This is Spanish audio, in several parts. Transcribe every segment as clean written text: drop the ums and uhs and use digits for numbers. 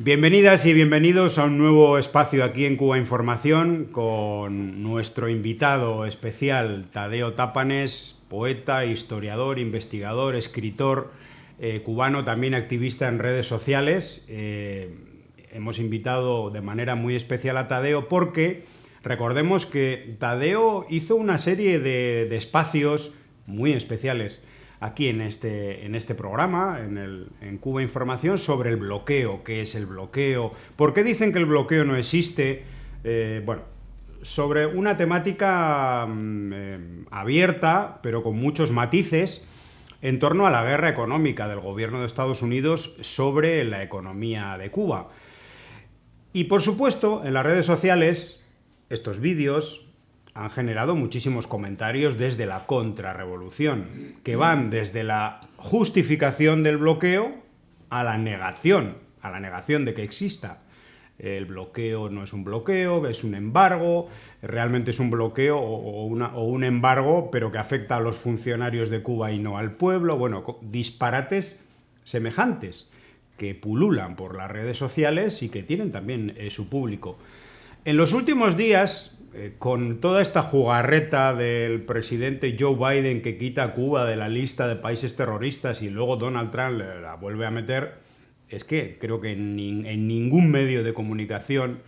Bienvenidas y bienvenidos a un nuevo espacio aquí en Cuba Información con nuestro invitado especial, Tadeo Tapanes, poeta, historiador, investigador, escritor cubano, también activista en redes sociales. Hemos invitado de manera muy especial a Tadeo porque recordemos que Tadeo hizo una serie de espacios muy especiales aquí en este programa, en Cuba Información, sobre el bloqueo. ¿Qué es el bloqueo? ¿Por qué dicen que el bloqueo no existe? Bueno, sobre una temática abierta, pero con muchos matices, en torno a la guerra económica del gobierno de Estados Unidos sobre la economía de Cuba. Y por supuesto, en las redes sociales, estos vídeos han generado muchísimos comentarios desde la contrarrevolución, que van desde la justificación del bloqueo a la negación de que exista. El bloqueo no es un bloqueo, es un embargo, realmente es un bloqueo o un embargo, pero que afecta a los funcionarios de Cuba y no al pueblo. Bueno, disparates semejantes que pululan por las redes sociales y que tienen también su público. En los últimos días, con toda esta jugarreta del presidente Joe Biden que quita a Cuba de la lista de países terroristas y luego Donald Trump la vuelve a meter, es que creo que en ningún medio de comunicación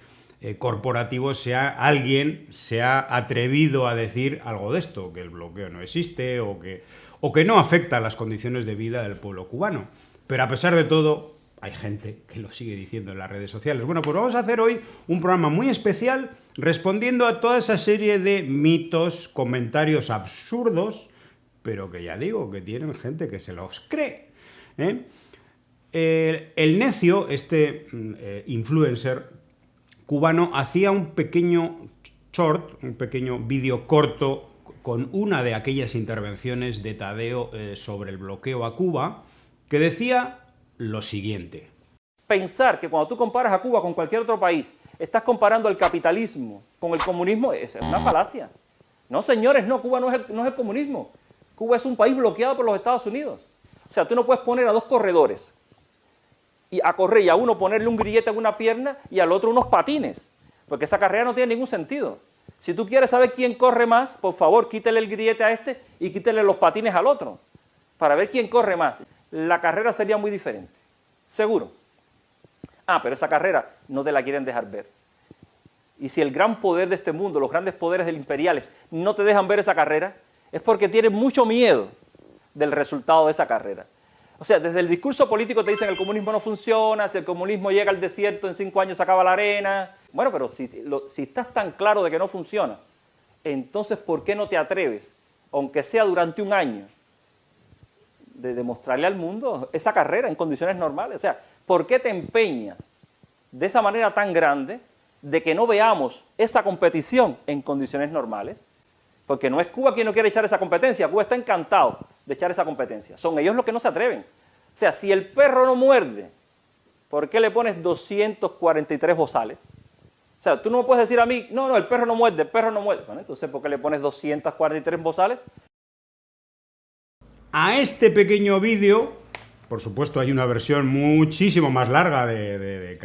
corporativo alguien se ha atrevido a decir algo de esto, que el bloqueo no existe o que no afecta a las condiciones de vida del pueblo cubano. Pero a pesar de todo, hay gente que lo sigue diciendo en las redes sociales. Bueno, pues vamos a hacer hoy un programa muy especial respondiendo a toda esa serie de mitos, comentarios absurdos, pero que ya digo, que tienen gente que se los cree. El necio, influencer cubano, hacía un pequeño short, un pequeño vídeo corto con una de aquellas intervenciones de Tadeo sobre el bloqueo a Cuba, que decía lo siguiente. Pensar que cuando tú comparas a Cuba con cualquier otro país, estás comparando el capitalismo con el comunismo, es una falacia. No, señores, no, Cuba no es el comunismo. Cuba es un país bloqueado por los Estados Unidos. O sea, tú no puedes poner a dos corredores y a correr y a uno ponerle un grillete en una pierna y al otro unos patines, porque esa carrera no tiene ningún sentido. Si tú quieres saber quién corre más, por favor, quítale el grillete a este y quítale los patines al otro, para ver quién corre más. La carrera sería muy diferente, seguro. Pero esa carrera no te la quieren dejar ver. Y si el gran poder de este mundo, los grandes poderes imperiales, no te dejan ver esa carrera, es porque tienen mucho miedo del resultado de esa carrera. O sea, desde el discurso político te dicen el comunismo no funciona, si el comunismo llega al desierto, en 5 años se acaba la arena. Bueno, pero si estás tan claro de que no funciona, entonces ¿por qué no te atreves, aunque sea durante un año, de demostrarle al mundo esa carrera en condiciones normales? O sea, ¿por qué te empeñas de esa manera tan grande de que no veamos esa competición en condiciones normales? Porque no es Cuba quien no quiere echar esa competencia, Cuba está encantado de echar esa competencia. Son ellos los que no se atreven. O sea, si el perro no muerde, ¿por qué le pones 243 bozales? O sea, tú no me puedes decir a mí, no, el perro no muerde, el perro no muerde. Bueno, entonces, ¿por qué le pones 243 bozales? A este pequeño vídeo, por supuesto, hay una versión muchísimo más larga,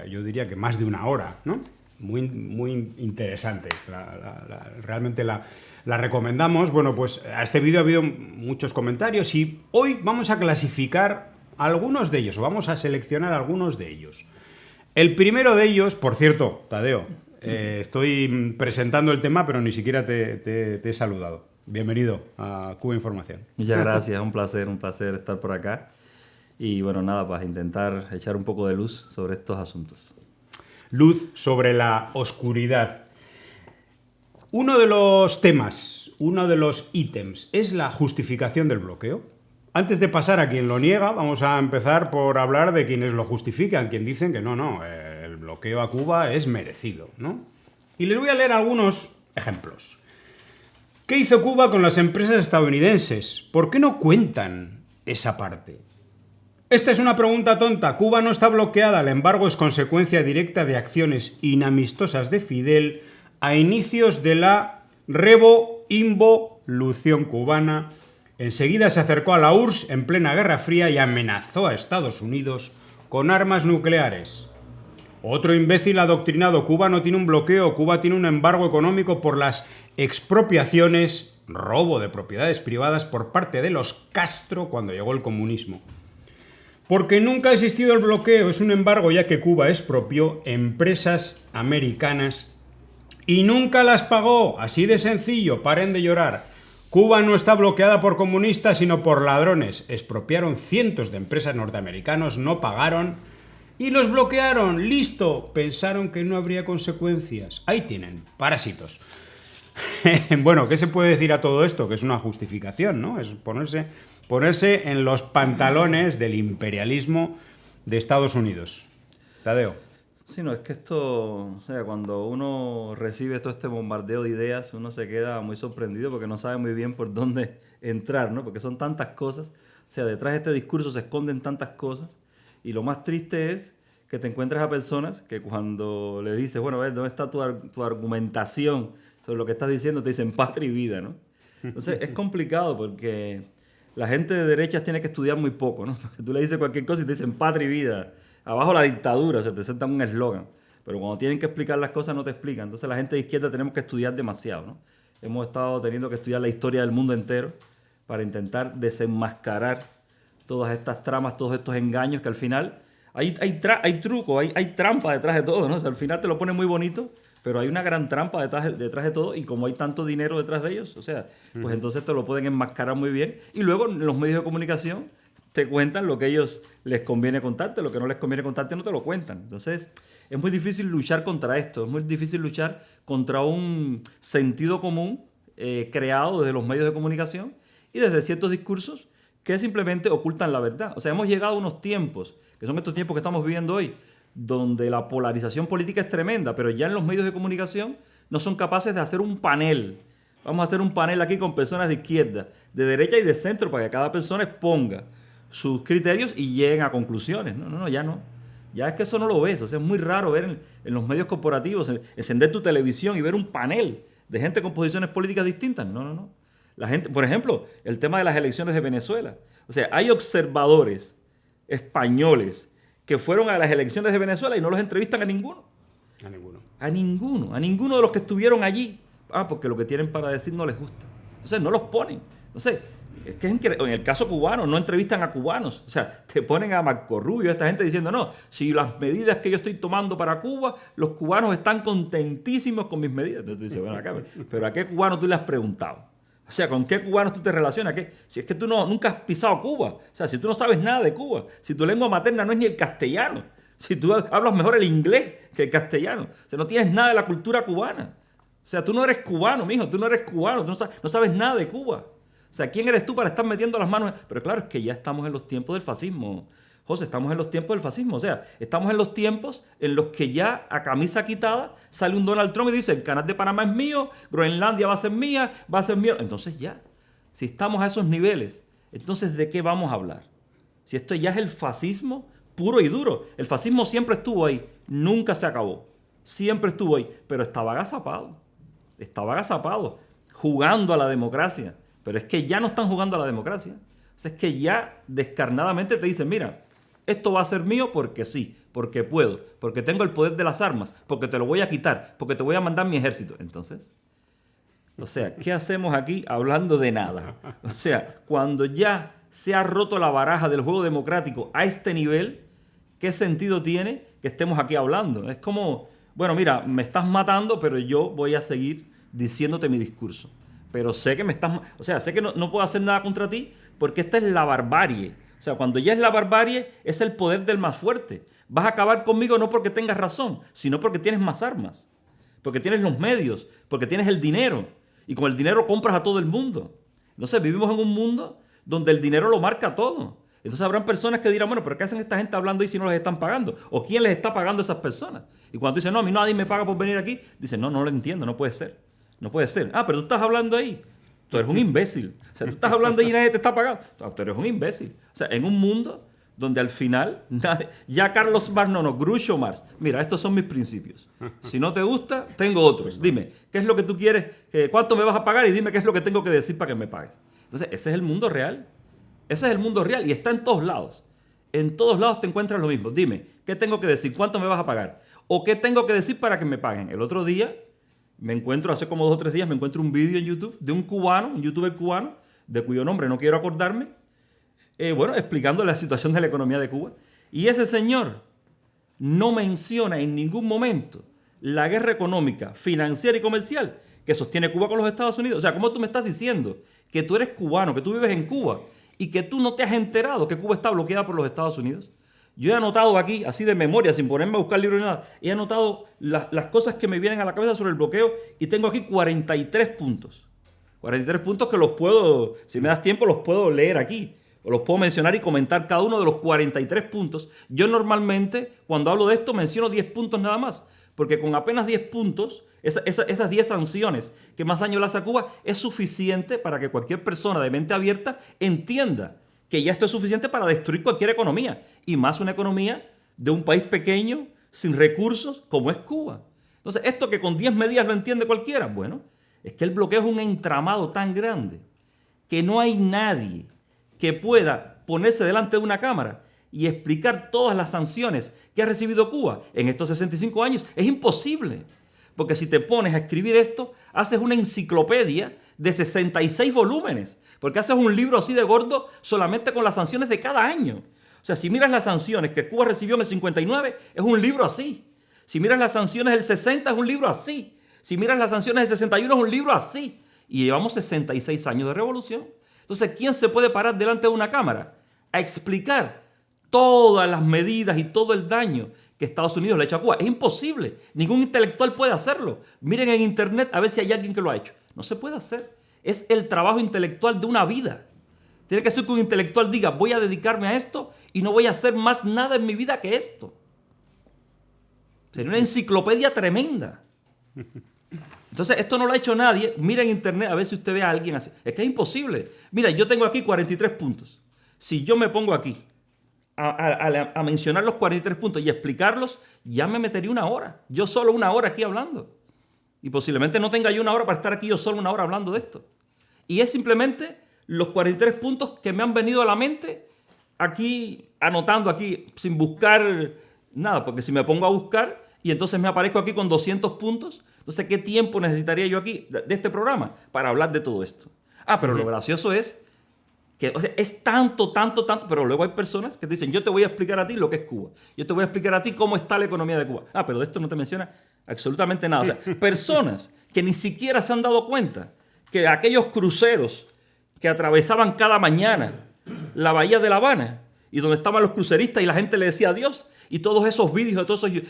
yo diría que más de una hora, ¿no? Muy interesante. Realmente la recomendamos. Bueno, pues a este vídeo ha habido muchos comentarios y hoy vamos a clasificar algunos de ellos, o vamos a seleccionar algunos de ellos. El primero de ellos, por cierto, Tadeo, estoy presentando el tema, pero ni siquiera te he saludado. Bienvenido a Cuba Información. Muchas gracias, un placer estar por acá. Y bueno, nada, para intentar echar un poco de luz sobre estos asuntos. Luz sobre la oscuridad. Uno de los temas, uno de los ítems, es la justificación del bloqueo. Antes de pasar a quien lo niega, vamos a empezar por hablar de quienes lo justifican, quien dicen que no, el bloqueo a Cuba es merecido, ¿no? Y les voy a leer algunos ejemplos. ¿Qué hizo Cuba con las empresas estadounidenses? ¿Por qué no cuentan esa parte? Esta es una pregunta tonta. Cuba no está bloqueada. El embargo es consecuencia directa de acciones inamistosas de Fidel a inicios de la revolución cubana. Enseguida se acercó a la URSS en plena Guerra Fría y amenazó a Estados Unidos con armas nucleares. Otro imbécil adoctrinado: Cuba no tiene un bloqueo, Cuba tiene un embargo económico por las expropiaciones, robo de propiedades privadas por parte de los Castro cuando llegó el comunismo. Porque nunca ha existido el bloqueo, es un embargo, ya que Cuba expropió empresas americanas y nunca las pagó. Así de sencillo, paren de llorar. Cuba no está bloqueada por comunistas, sino por ladrones. Expropiaron cientos de empresas norteamericanas, no pagaron y los bloquearon. ¡Listo! Pensaron que no habría consecuencias. Ahí tienen, parásitos. Bueno, ¿qué se puede decir a todo esto? Que es una justificación, ¿no? Es ponerse en los pantalones del imperialismo de Estados Unidos. Tadeo. Sí, no, es que esto, o sea, cuando uno recibe todo este bombardeo de ideas, uno se queda muy sorprendido porque no sabe muy bien por dónde entrar, ¿no? Porque son tantas cosas, o sea, detrás de este discurso se esconden tantas cosas, y lo más triste es que te encuentras a personas que cuando le dices, bueno, a ver, ¿dónde está tu argumentación sobre lo que estás diciendo? Te dicen patria y vida, ¿no? Entonces es complicado porque la gente de derechas tiene que estudiar muy poco, ¿no? Porque tú le dices cualquier cosa y te dicen patria y vida. Abajo la dictadura, se te sentan un eslogan. Pero cuando tienen que explicar las cosas no te explican. Entonces la gente de izquierda tenemos que estudiar demasiado, ¿no? Hemos estado teniendo que estudiar la historia del mundo entero para intentar desenmascarar todas estas tramas, todos estos engaños que al final hay truco, hay trampa detrás de todo, ¿no? O sea, al final te lo pone muy bonito, pero hay una gran trampa detrás de todo, y como hay tanto dinero detrás de ellos, o sea, pues entonces te lo pueden enmascarar muy bien, y luego los medios de comunicación te cuentan lo que a ellos les conviene contarte, lo que no les conviene contarte no te lo cuentan. Entonces es muy difícil luchar contra esto, es muy difícil luchar contra un sentido común creado desde los medios de comunicación y desde ciertos discursos que simplemente ocultan la verdad. O sea, hemos llegado a unos tiempos, que son estos tiempos que estamos viviendo hoy, donde la polarización política es tremenda, pero ya en los medios de comunicación no son capaces de hacer un panel. Vamos a hacer un panel aquí con personas de izquierda, de derecha y de centro, para que cada persona exponga sus criterios y lleguen a conclusiones. No, ya no. Ya es que eso no lo ves. O sea, es muy raro ver en los medios corporativos, encender tu televisión y ver un panel de gente con posiciones políticas distintas. No. La gente, por ejemplo, el tema de las elecciones de Venezuela. O sea, hay observadores españoles que fueron a las elecciones de Venezuela y no los entrevistan a ninguno. A ninguno de los que estuvieron allí. Porque lo que tienen para decir no les gusta. Entonces no los ponen. Entonces, es que en el caso cubano no entrevistan a cubanos. O sea, te ponen a Marco Rubio, a esta gente diciendo, no, si las medidas que yo estoy tomando para Cuba, los cubanos están contentísimos con mis medidas. Entonces tú dices, bueno, acá, pero ¿a qué cubano tú le has preguntado? O sea, ¿con qué cubanos tú te relacionas? Si es que tú nunca has pisado Cuba. O sea, si tú no sabes nada de Cuba. Si tu lengua materna no es ni el castellano. Si tú hablas mejor el inglés que el castellano. O sea, no tienes nada de la cultura cubana. O sea, tú no eres cubano, mijo. Tú no eres cubano. Tú no sabes nada de Cuba. O sea, ¿quién eres tú para estar metiendo las manos? Pero claro, es que ya estamos en los tiempos del fascismo. José, estamos en los tiempos del fascismo. O sea, estamos en los tiempos en los que ya a camisa quitada sale un Donald Trump y dice, el canal de Panamá es mío, Groenlandia va a ser mía, va a ser mío. Entonces ya, si estamos a esos niveles, entonces ¿de qué vamos a hablar? Si esto ya es el fascismo puro y duro. El fascismo siempre estuvo ahí, nunca se acabó. Siempre estuvo ahí, pero estaba agazapado, jugando a la democracia. Pero es que ya no están jugando a la democracia. O sea, es que ya descarnadamente te dicen, mira, esto va a ser mío porque sí, porque puedo, porque tengo el poder de las armas, porque te lo voy a quitar, porque te voy a mandar mi ejército. Entonces, o sea, ¿qué hacemos aquí hablando de nada? O sea, cuando ya se ha roto la baraja del juego democrático a este nivel, ¿qué sentido tiene que estemos aquí hablando? Es como, bueno, mira, me estás matando, pero yo voy a seguir diciéndote mi discurso. Pero sé que sé que no puedo hacer nada contra ti porque esta es la barbarie. O sea, cuando ya es la barbarie, es el poder del más fuerte. Vas a acabar conmigo no porque tengas razón, sino porque tienes más armas, porque tienes los medios, porque tienes el dinero. Y con el dinero compras a todo el mundo. Entonces vivimos en un mundo donde el dinero lo marca todo. Entonces habrán personas que dirán, bueno, pero ¿qué hacen esta gente hablando ahí si no les están pagando? ¿O quién les está pagando a esas personas? Y cuando dicen, no, a mí nadie me paga por venir aquí, dicen, no lo entiendo, no puede ser. No puede ser. Pero tú estás hablando ahí. Tú eres un imbécil. O sea, tú estás hablando ahí y nadie te está pagando. Tú eres un imbécil. O sea, en un mundo donde al final, ya Carlos Marx, Groucho Marx, mira, estos son mis principios. Si no te gusta, tengo otros. Dime, ¿qué es lo que tú quieres? ¿Cuánto me vas a pagar? Y dime qué es lo que tengo que decir para que me pagues. Entonces, ese es el mundo real. Ese es el mundo real y está en todos lados. En todos lados te encuentras lo mismo. Dime, ¿qué tengo que decir? ¿Cuánto me vas a pagar? ¿O qué tengo que decir para que me paguen? El otro día hace como 2 o 3 días, me encuentro un vídeo en YouTube de un cubano, un youtuber cubano, de cuyo nombre no quiero acordarme, explicando la situación de la economía de Cuba. Y ese señor no menciona en ningún momento la guerra económica, financiera y comercial que sostiene Cuba con los Estados Unidos. O sea, ¿cómo tú me estás diciendo que tú eres cubano, que tú vives en Cuba y que tú no te has enterado que Cuba está bloqueada por los Estados Unidos? Yo he anotado aquí, así de memoria, sin ponerme a buscar libros ni nada, he anotado las cosas que me vienen a la cabeza sobre el bloqueo y tengo aquí 43 puntos. 43 puntos que los puedo, si me das tiempo, los puedo leer aquí. O los puedo mencionar y comentar cada uno de los 43 puntos. Yo normalmente, cuando hablo de esto, menciono 10 puntos nada más. Porque con apenas 10 puntos, esas 10 sanciones que más daño le hace a Cuba, es suficiente para que cualquier persona de mente abierta entienda que ya esto es suficiente para destruir cualquier economía. Y más una economía de un país pequeño, sin recursos, como es Cuba. Entonces, esto que con 10 medidas lo entiende cualquiera, bueno, es que el bloqueo es un entramado tan grande que no hay nadie que pueda ponerse delante de una cámara y explicar todas las sanciones que ha recibido Cuba en estos 65 años. Es imposible, porque si te pones a escribir esto, haces una enciclopedia de 66 volúmenes, porque haces un libro así de gordo solamente con las sanciones de cada año. O sea, si miras las sanciones que Cuba recibió en el 59, es un libro así. Si miras las sanciones del 60, es un libro así. Si miras las sanciones del 61, es un libro así. Y llevamos 66 años de revolución. Entonces, ¿quién se puede parar delante de una cámara a explicar todas las medidas y todo el daño que Estados Unidos le ha hecho a Cuba? Es imposible. Ningún intelectual puede hacerlo. Miren en internet a ver si hay alguien que lo ha hecho. No se puede hacer. Es el trabajo intelectual de una vida. Tiene que ser que un intelectual diga, voy a dedicarme a esto y no voy a hacer más nada en mi vida que esto. Sería una enciclopedia tremenda. Entonces, esto no lo ha hecho nadie. Mira en internet a ver si usted ve a alguien así. Es que es imposible. Mira, yo tengo aquí 43 puntos. Si yo me pongo aquí a mencionar los 43 puntos y explicarlos, ya me metería 1 hora. Yo solo 1 hora aquí hablando. Y posiblemente no tenga yo 1 hora para estar aquí yo solo 1 hora hablando de esto. Y es simplemente los 43 puntos que me han venido a la mente aquí, anotando aquí, sin buscar nada. Porque si me pongo a buscar y entonces me aparezco aquí con 200 puntos, entonces, ¿qué tiempo necesitaría yo aquí de este programa para hablar de todo esto? Pero lo gracioso es que, o sea, es tanto, pero luego hay personas que dicen, yo te voy a explicar a ti lo que es Cuba. Yo te voy a explicar a ti cómo está la economía de Cuba. Pero de esto no te menciona absolutamente nada. O sea, personas que ni siquiera se han dado cuenta que aquellos cruceros que atravesaban cada mañana la bahía de La Habana y donde estaban los cruceristas y la gente le decía adiós, y todos esos vídeos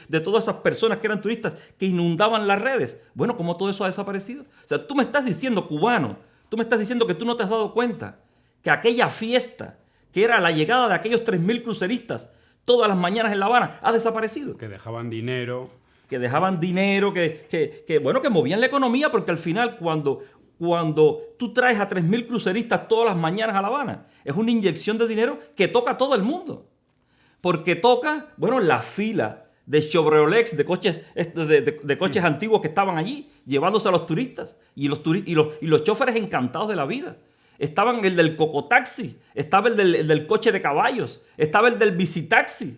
de todas esas personas que eran turistas que inundaban las redes. Bueno, ¿cómo todo eso ha desaparecido? O sea, tú me estás diciendo, cubano, tú me estás diciendo que tú no te has dado cuenta que aquella fiesta, que era la llegada de aquellos 3.000 cruceristas todas las mañanas en La Habana, ha desaparecido. Que dejaban dinero. Que movían la economía, porque al final cuando tú traes a 3.000 cruceristas todas las mañanas a La Habana, es una inyección de dinero que toca a todo el mundo. Porque toca, la fila de Chevrolets, de coches antiguos que estaban allí, llevándose a los turistas. Y los choferes encantados de la vida. Estaban el del cocotaxi, estaba el del coche de caballos, estaba el del bicitaxi,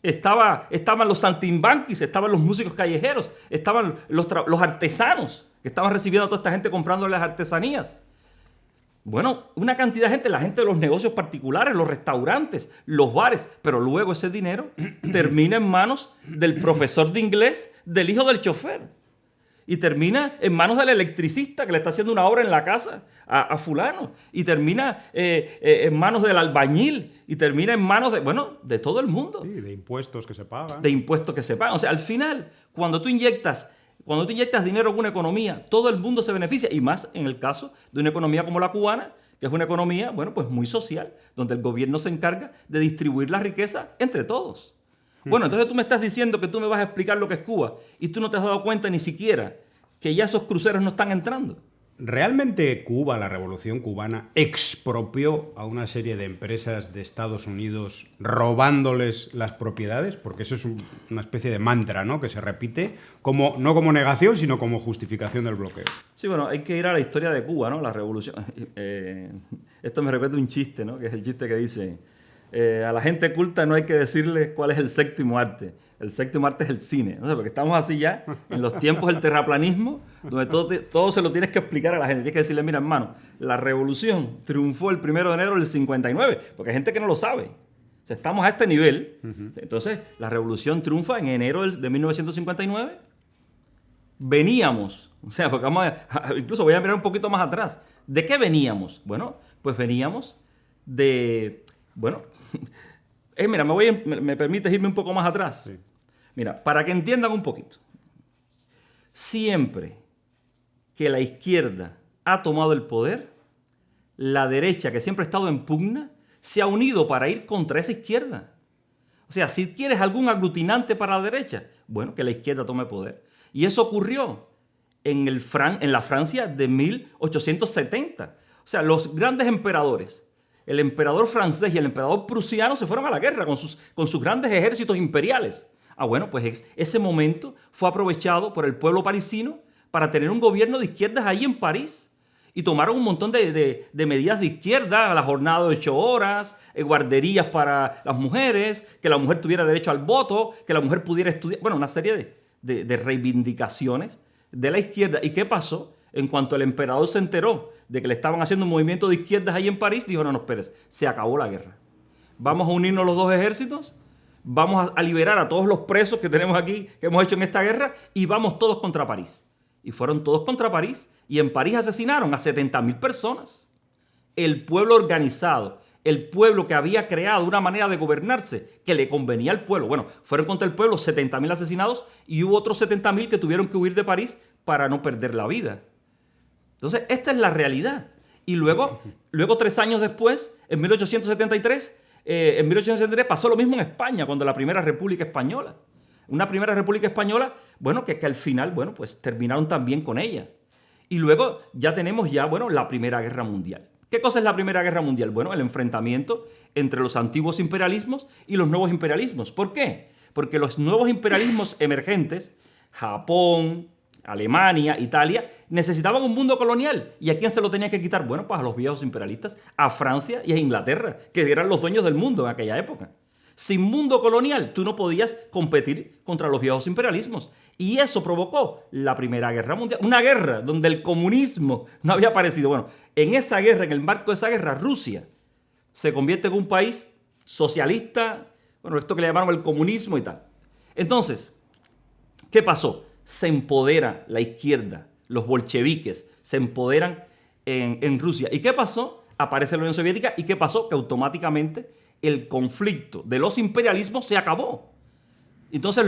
estaban los saltimbanquis, estaban los músicos callejeros, estaban los artesanos que estaban recibiendo a toda esta gente comprándoles las artesanías. Bueno, una cantidad de gente, la gente de los negocios particulares, los restaurantes, los bares, pero luego ese dinero termina en manos del profesor de inglés, del hijo del chofer. Y termina en manos del electricista que le está haciendo una obra en la casa a fulano. Y termina en manos del albañil. Y termina en manos de todo el mundo. Sí, de impuestos que se pagan. De impuestos que se pagan. O sea, al final, cuando tú inyectas dinero en una economía, todo el mundo se beneficia, y más en el caso de una economía como la cubana, que es una economía, muy social, donde el gobierno se encarga de distribuir la riqueza entre todos. Entonces tú me estás diciendo que tú me vas a explicar lo que es Cuba, y tú no te has dado cuenta ni siquiera que ya esos cruceros no están entrando. ¿Realmente Cuba, la Revolución Cubana, expropió a una serie de empresas de Estados Unidos robándoles las propiedades? Porque eso es una especie de mantra, ¿no?, que se repite, no como negación, sino como justificación del bloqueo. Sí, hay que ir a la historia de Cuba, ¿no? La revolución. Esto me repite un chiste, ¿no?, que es el chiste que dice, A la gente culta no hay que decirle cuál es el séptimo arte. El séptimo arte es el cine. ¿No? Porque estamos así ya en los tiempos del terraplanismo, donde todo se lo tienes que explicar a la gente. Tienes que decirle, mira, hermano, la revolución triunfó el 1 de enero del 59, porque hay gente que no lo sabe. O sea, estamos a este nivel. Entonces, la revolución triunfa en enero de 1959. Veníamos, o sea, porque incluso voy a mirar un poquito más atrás. ¿De qué veníamos? Bueno, pues veníamos de... Bueno, mira, me permites irme un poco más atrás. Sí. Mira, para que entiendan un poquito. Siempre que la izquierda ha tomado el poder, la derecha, que siempre ha estado en pugna, se ha unido para ir contra esa izquierda. O sea, si quieres algún aglutinante para la derecha, bueno, que la izquierda tome poder. Y eso ocurrió en la Francia de 1870. O sea, los grandes emperadores, el emperador francés y el emperador prusiano, se fueron a la guerra con sus grandes ejércitos imperiales. Bueno, pues ese momento fue aprovechado por el pueblo parisino para tener un gobierno de izquierdas ahí en París. Y tomaron un montón de medidas de izquierda, la jornada de 8 horas, guarderías para las mujeres, que la mujer tuviera derecho al voto, que la mujer pudiera estudiar. Bueno, una serie de reivindicaciones de la izquierda. ¿Y qué pasó? En cuanto el emperador se enteró de que le estaban haciendo un movimiento de izquierdas ahí en París, dijo, no, espérese, se acabó la guerra. Vamos a unirnos los dos ejércitos, vamos a liberar a todos los presos que tenemos aquí, que hemos hecho en esta guerra, y vamos todos contra París. Y fueron todos contra París, y en París asesinaron a 70.000 personas. El pueblo organizado, el pueblo que había creado una manera de gobernarse que le convenía al pueblo. Bueno, fueron contra el pueblo 70.000 asesinados y hubo otros 70.000 que tuvieron que huir de París para no perder la vida. Entonces, esta es la realidad. Y luego 3 años después, en 1873 pasó lo mismo en España, cuando la Primera República Española. Una Primera República Española, bueno, que al final, bueno, pues terminaron también con ella. Y luego ya tenemos la Primera Guerra Mundial. ¿Qué cosa es la Primera Guerra Mundial? Bueno, el enfrentamiento entre los antiguos imperialismos y los nuevos imperialismos. ¿Por qué? Porque los nuevos imperialismos emergentes, Japón, Alemania, Italia, necesitaban un mundo colonial. ¿Y a quién se lo tenía que quitar? Bueno, pues a los viejos imperialistas, a Francia y a Inglaterra, que eran los dueños del mundo en aquella época. Sin mundo colonial, tú no podías competir contra los viejos imperialismos. Y eso provocó la Primera Guerra Mundial. Una guerra donde el comunismo no había aparecido. Bueno, en esa guerra, en el marco de esa guerra, Rusia se convierte en un país socialista, bueno, esto que le llamaron el comunismo y tal. Entonces, ¿qué pasó? Se empodera la izquierda, los bolcheviques, se empoderan en Rusia. ¿Y qué pasó? Aparece la Unión Soviética. ¿Y qué pasó? Que automáticamente el conflicto de los imperialismos se acabó. Entonces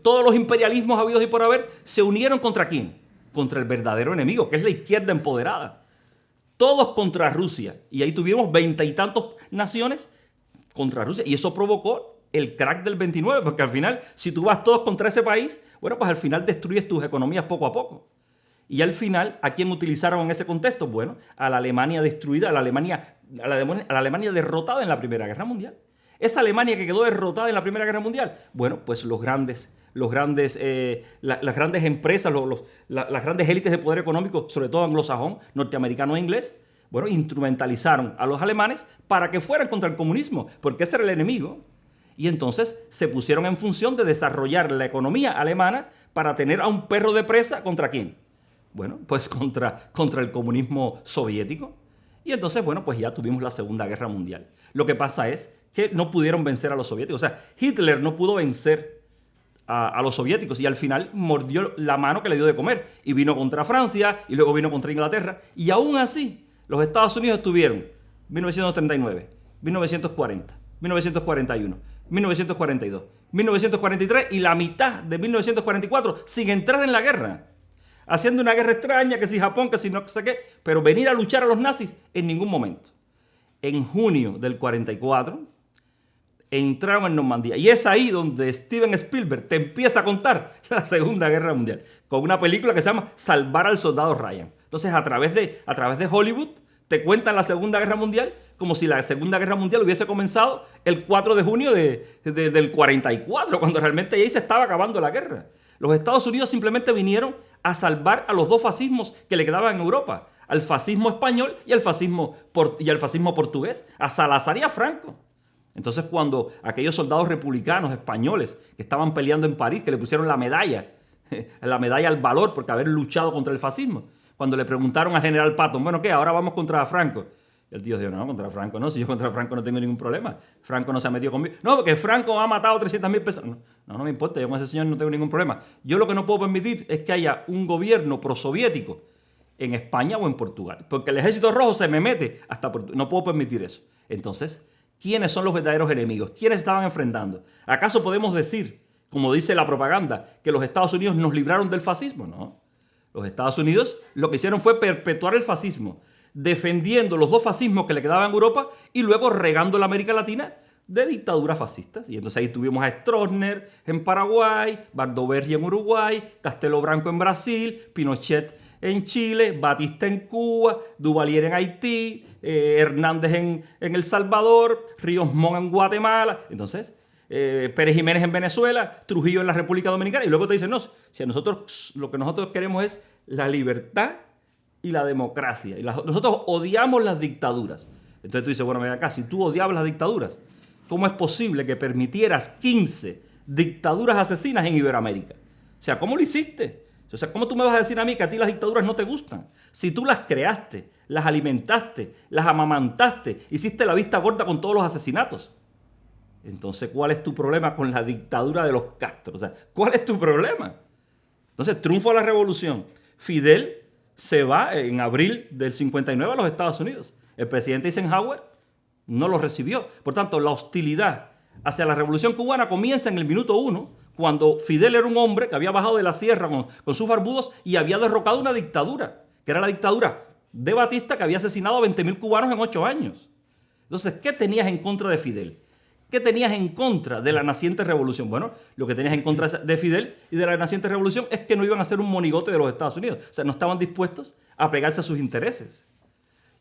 todos los imperialismos habidos y por haber se unieron ¿contra quién? Contra el verdadero enemigo, que es la izquierda empoderada. Todos contra Rusia. Y ahí tuvimos 20 y tantos naciones contra Rusia. Y eso provocó el crack del 29, porque al final, si tú vas todos contra ese país, bueno, pues al final destruyes tus economías poco a poco. Y al final, ¿a quién utilizaron en ese contexto? Bueno, a la Alemania destruida, a la Alemania derrotada en la Primera Guerra Mundial. Esa Alemania que quedó derrotada en la Primera Guerra Mundial, bueno, pues las grandes empresas, las grandes élites de poder económico, sobre todo anglosajón, norteamericano e inglés, bueno, instrumentalizaron a los alemanes para que fueran contra el comunismo, porque ese era el enemigo. Y entonces se pusieron en función de desarrollar la economía alemana para tener a un perro de presa ¿contra quién? Bueno, pues contra el comunismo soviético. Y entonces, bueno, pues ya tuvimos la Segunda Guerra Mundial. Lo que pasa es que no pudieron vencer a los soviéticos. O sea, Hitler no pudo vencer a los soviéticos y al final mordió la mano que le dio de comer. Y vino contra Francia y luego vino contra Inglaterra. Y aún así, los Estados Unidos estuvieron 1939, 1940, 1941, 1942, 1943 y la mitad de 1944 sin entrar en la guerra. Haciendo una guerra extraña, que si Japón, que si no sé qué, pero venir a luchar a los nazis en ningún momento. En junio del 44 entraron en Normandía. Y es ahí donde Steven Spielberg te empieza a contar la Segunda Guerra Mundial, con una película que se llama Salvar al Soldado Ryan. Entonces, a través de Hollywood, te cuentan la Segunda Guerra Mundial como si la Segunda Guerra Mundial hubiese comenzado el 4 de junio del 44, cuando realmente ahí se estaba acabando la guerra. Los Estados Unidos simplemente vinieron a salvar a los dos fascismos que le quedaban en Europa, al fascismo español y al fascismo portugués, a Salazar y a Franco. Entonces, cuando aquellos soldados republicanos españoles que estaban peleando en París, que le pusieron la medalla al valor porque haber luchado contra el fascismo, cuando le preguntaron al general Patton, bueno, ¿qué? Ahora vamos contra Franco. Y el tío dijo, no, contra Franco no, si yo contra Franco no tengo ningún problema. Franco no se ha metido conmigo. No, porque Franco ha matado 300.000 personas. No me importa, yo con ese señor no tengo ningún problema. Yo lo que no puedo permitir es que haya un gobierno prosoviético en España o en Portugal, porque el ejército rojo se me mete hasta Portugal. No puedo permitir eso. Entonces, ¿quiénes son los verdaderos enemigos? ¿Quiénes estaban enfrentando? ¿Acaso podemos decir, como dice la propaganda, que los Estados Unidos nos libraron del fascismo? No. Los Estados Unidos lo que hicieron fue perpetuar el fascismo, defendiendo los dos fascismos que le quedaban en Europa y luego regando la América Latina de dictaduras fascistas. Y entonces ahí tuvimos a Stroessner en Paraguay, Bardoberri en Uruguay, Castelo Branco en Brasil, Pinochet en Chile, Batista en Cuba, Duvalier en Haití, Hernández en El Salvador, Ríos Montt en Guatemala. Entonces, Pérez Jiménez en Venezuela, Trujillo en la República Dominicana. Y luego te dicen, no, si a nosotros lo que nosotros queremos es la libertad y la democracia. Y nosotros odiamos las dictaduras. Entonces tú dices, bueno, ven acá, si tú odiabas las dictaduras, ¿cómo es posible que permitieras 15 dictaduras asesinas en Iberoamérica? O sea, ¿cómo lo hiciste? O sea, ¿cómo tú me vas a decir a mí que a ti las dictaduras no te gustan? Si tú las creaste, las alimentaste, las amamantaste, hiciste la vista gorda con todos los asesinatos. Entonces, ¿cuál es tu problema con la dictadura de los Castro? O sea, ¿cuál es tu problema? Entonces, triunfo de la revolución. Fidel se va en abril del 59 a los Estados Unidos. El presidente Eisenhower no lo recibió. Por tanto, la hostilidad hacia la revolución cubana comienza en el minuto 1, cuando Fidel era un hombre que había bajado de la sierra con sus barbudos y había derrocado una dictadura, que era la dictadura de Batista, que había asesinado a 20.000 cubanos en 8 años. Entonces, ¿qué tenías en contra de Fidel? ¿Qué tenías en contra de la naciente revolución? Bueno, lo que tenías en contra de Fidel y de la naciente revolución es que no iban a ser un monigote de los Estados Unidos. O sea, no estaban dispuestos a pegarse a sus intereses.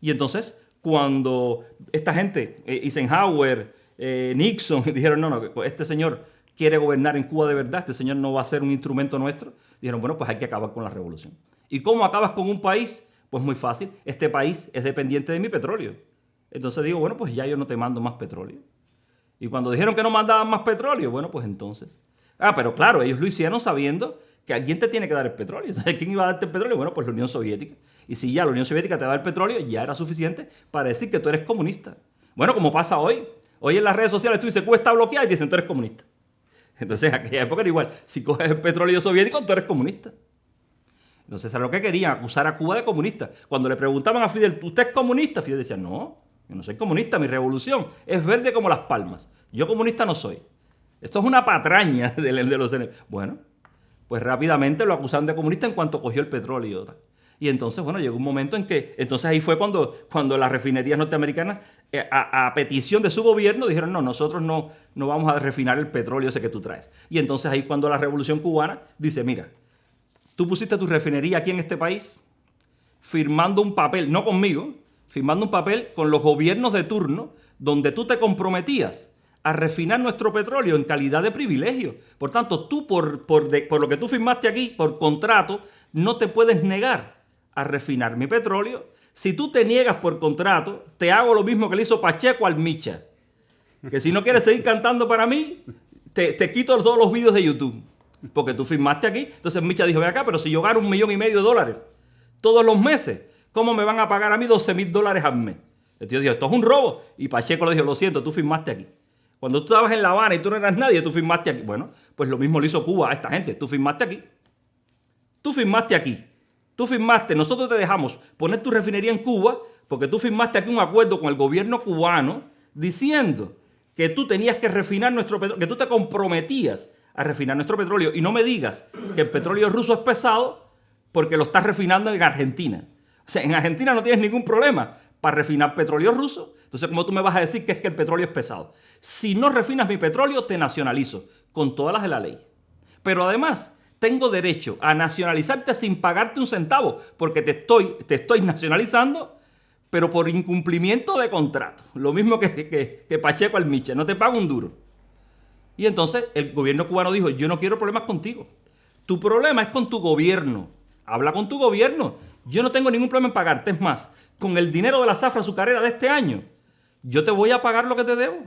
Y entonces, cuando esta gente, Eisenhower, Nixon, dijeron, no, este señor quiere gobernar en Cuba de verdad, este señor no va a ser un instrumento nuestro, dijeron, bueno, pues hay que acabar con la revolución. ¿Y cómo acabas con un país? Pues muy fácil, este país es dependiente de mi petróleo. Entonces digo, bueno, pues ya yo no te mando más petróleo. Y cuando dijeron que no mandaban más petróleo, bueno, pues entonces. Pero claro, ellos lo hicieron sabiendo que alguien te tiene que dar el petróleo. Entonces, ¿quién iba a darte el petróleo? Bueno, pues la Unión Soviética. Y si ya la Unión Soviética te da el petróleo, ya era suficiente para decir que tú eres comunista. Bueno, como pasa hoy. Hoy en las redes sociales tú dices, Cuba está bloqueada y te dicen, tú eres comunista. Entonces, en aquella época era igual. Si coges el petróleo soviético, tú eres comunista. Entonces, era lo que querían, acusar a Cuba de comunista. Cuando le preguntaban a Fidel, ¿usted es comunista? Fidel decía, no, yo no soy comunista, mi revolución es verde como las palmas. Yo comunista no soy. Esto es una patraña de los enemigos. Bueno, pues rápidamente lo acusaron de comunista en cuanto cogió el petróleo. Y entonces, bueno, llegó un momento en que, entonces ahí fue cuando las refinerías norteamericanas, a petición de su gobierno, dijeron, no, nosotros no vamos a refinar el petróleo ese que tú traes. Y entonces ahí cuando la revolución cubana dice, mira, tú pusiste tu refinería aquí en este país, firmando un papel, no conmigo, firmando un papel con los gobiernos de turno, donde tú te comprometías a refinar nuestro petróleo en calidad de privilegio. Por tanto, tú por lo que tú firmaste aquí, por contrato, no te puedes negar a refinar mi petróleo. Si tú te niegas por contrato, te hago lo mismo que le hizo Pacheco al Micha. Que si no quieres seguir cantando para mí, te quito todos los vídeos de YouTube. Porque tú firmaste aquí. Entonces Micha dijo, ve acá, pero si yo gano $1,5 millones todos los meses, ¿cómo me van a pagar a mí $12,000 al mes? El tío dijo, esto es un robo. Y Pacheco le dijo, lo siento, tú firmaste aquí. Cuando tú estabas en La Habana y tú no eras nadie, tú firmaste aquí. Bueno, pues lo mismo le hizo Cuba a esta gente. Tú firmaste aquí. Tú firmaste aquí. Tú firmaste, nosotros te dejamos poner tu refinería en Cuba porque tú firmaste aquí un acuerdo con el gobierno cubano diciendo que tú tenías que refinar nuestro petróleo, que tú te comprometías a refinar nuestro petróleo. Y no me digas que el petróleo ruso es pesado porque lo estás refinando en Argentina. O sea, en Argentina no tienes ningún problema para refinar petróleo ruso. Entonces, ¿cómo tú me vas a decir que es que el petróleo es pesado? Si no refinas mi petróleo, te nacionalizo con todas las de la ley. Pero además, tengo derecho a nacionalizarte sin pagarte un centavo, porque te estoy nacionalizando, pero por incumplimiento de contrato. Lo mismo que Pacheco al Micha, no te pago un duro. Y entonces el gobierno cubano dijo, yo no quiero problemas contigo. Tu problema es con tu gobierno. Habla con tu gobierno. Yo no tengo ningún problema en pagarte. Es más, con el dinero de la zafra azucarera de este año, yo te voy a pagar lo que te debo.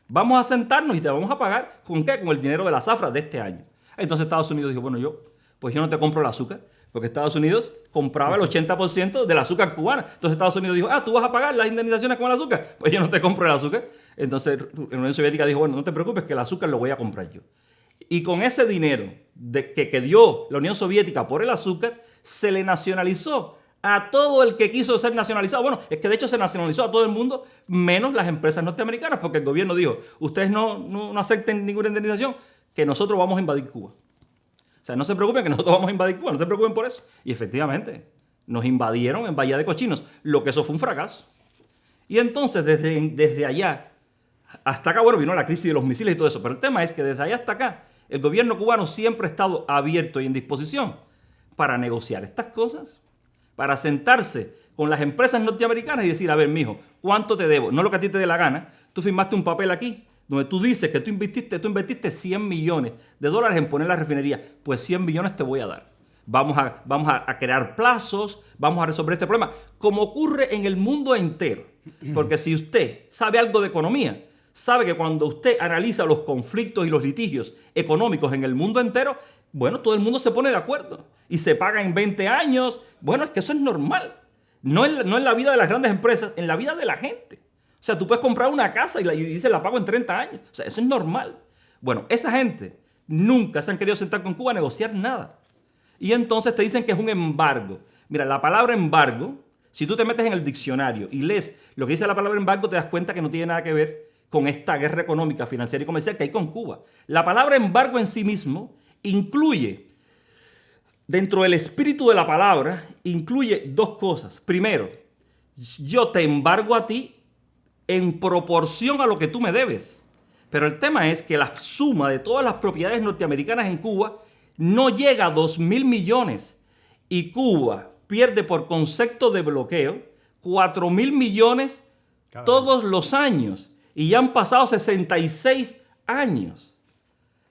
Vamos a sentarnos y te vamos a pagar, ¿con qué? Con el dinero de la zafra de este año. Entonces Estados Unidos dijo, bueno, yo no te compro el azúcar, porque Estados Unidos compraba el 80% del azúcar cubana. Entonces Estados Unidos dijo, tú vas a pagar las indemnizaciones con el azúcar, pues yo no te compro el azúcar. Entonces la Unión Soviética dijo, bueno, no te preocupes que el azúcar lo voy a comprar yo. Y con ese dinero que dio la Unión Soviética por el azúcar, se le nacionalizó a todo el que quiso ser nacionalizado. Bueno, es que de hecho se nacionalizó a todo el mundo, menos las empresas norteamericanas, porque el gobierno dijo, ustedes no acepten ninguna indemnización, que nosotros vamos a invadir Cuba. O sea, no se preocupen que nosotros vamos a invadir Cuba, no se preocupen por eso. Y efectivamente, nos invadieron en Bahía de Cochinos, lo que eso fue un fracaso. Y entonces, desde allá hasta acá, bueno, vino la crisis de los misiles y todo eso, pero el tema es que desde allá hasta acá, el gobierno cubano siempre ha estado abierto y en disposición para negociar estas cosas, para sentarse con las empresas norteamericanas y decir, a ver, mijo, ¿cuánto te debo? No lo que a ti te dé la gana. Tú firmaste un papel aquí donde tú dices que tú invertiste 100 millones de dólares en poner la refinería. Pues 100 millones te voy a dar. Vamos a crear plazos, vamos a resolver este problema, como ocurre en el mundo entero. Porque si usted sabe algo de economía, sabe que cuando usted analiza los conflictos y los litigios económicos en el mundo entero, bueno, todo el mundo se pone de acuerdo y se paga en 20 años. Bueno, es que eso es normal. No en la vida de las grandes empresas, en la vida de la gente. O sea, tú puedes comprar una casa y dice la pago en 30 años. O sea, eso es normal. Bueno, esa gente nunca se han querido sentar con Cuba a negociar nada. Y entonces te dicen que es un embargo. Mira, la palabra embargo, si tú te metes en el diccionario y lees lo que dice la palabra embargo, te das cuenta que no tiene nada que ver con esta guerra económica, financiera y comercial que hay con Cuba. La palabra embargo en sí mismo incluye, dentro del espíritu de la palabra, incluye dos cosas. Primero, yo te embargo a ti en proporción a lo que tú me debes. Pero el tema es que la suma de todas las propiedades norteamericanas en Cuba no llega a 2.000 millones. Y Cuba pierde por concepto de bloqueo 4.000 millones todos los años. Y ya han pasado 66 años.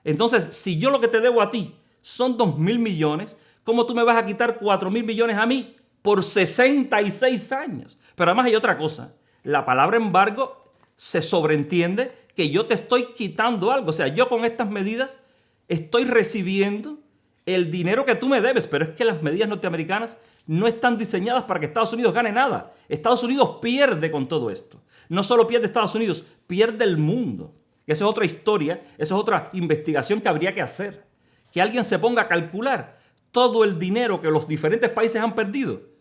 Entonces, si yo lo que te debo a ti son 2.000 millones, ¿cómo tú me vas a quitar 4.000 millones a mí por 66 años? Pero además hay otra cosa. La palabra embargo se sobreentiende que yo te estoy quitando algo. O sea, yo con estas medidas estoy recibiendo el dinero que tú me debes. Pero es que las medidas norteamericanas no están diseñadas para que Estados Unidos gane nada. Estados Unidos pierde con todo esto. No solo pierde Estados Unidos, pierde el mundo. Esa es otra historia, esa es otra investigación que habría que hacer. Que alguien se ponga a calcular todo el dinero que los diferentes países han perdido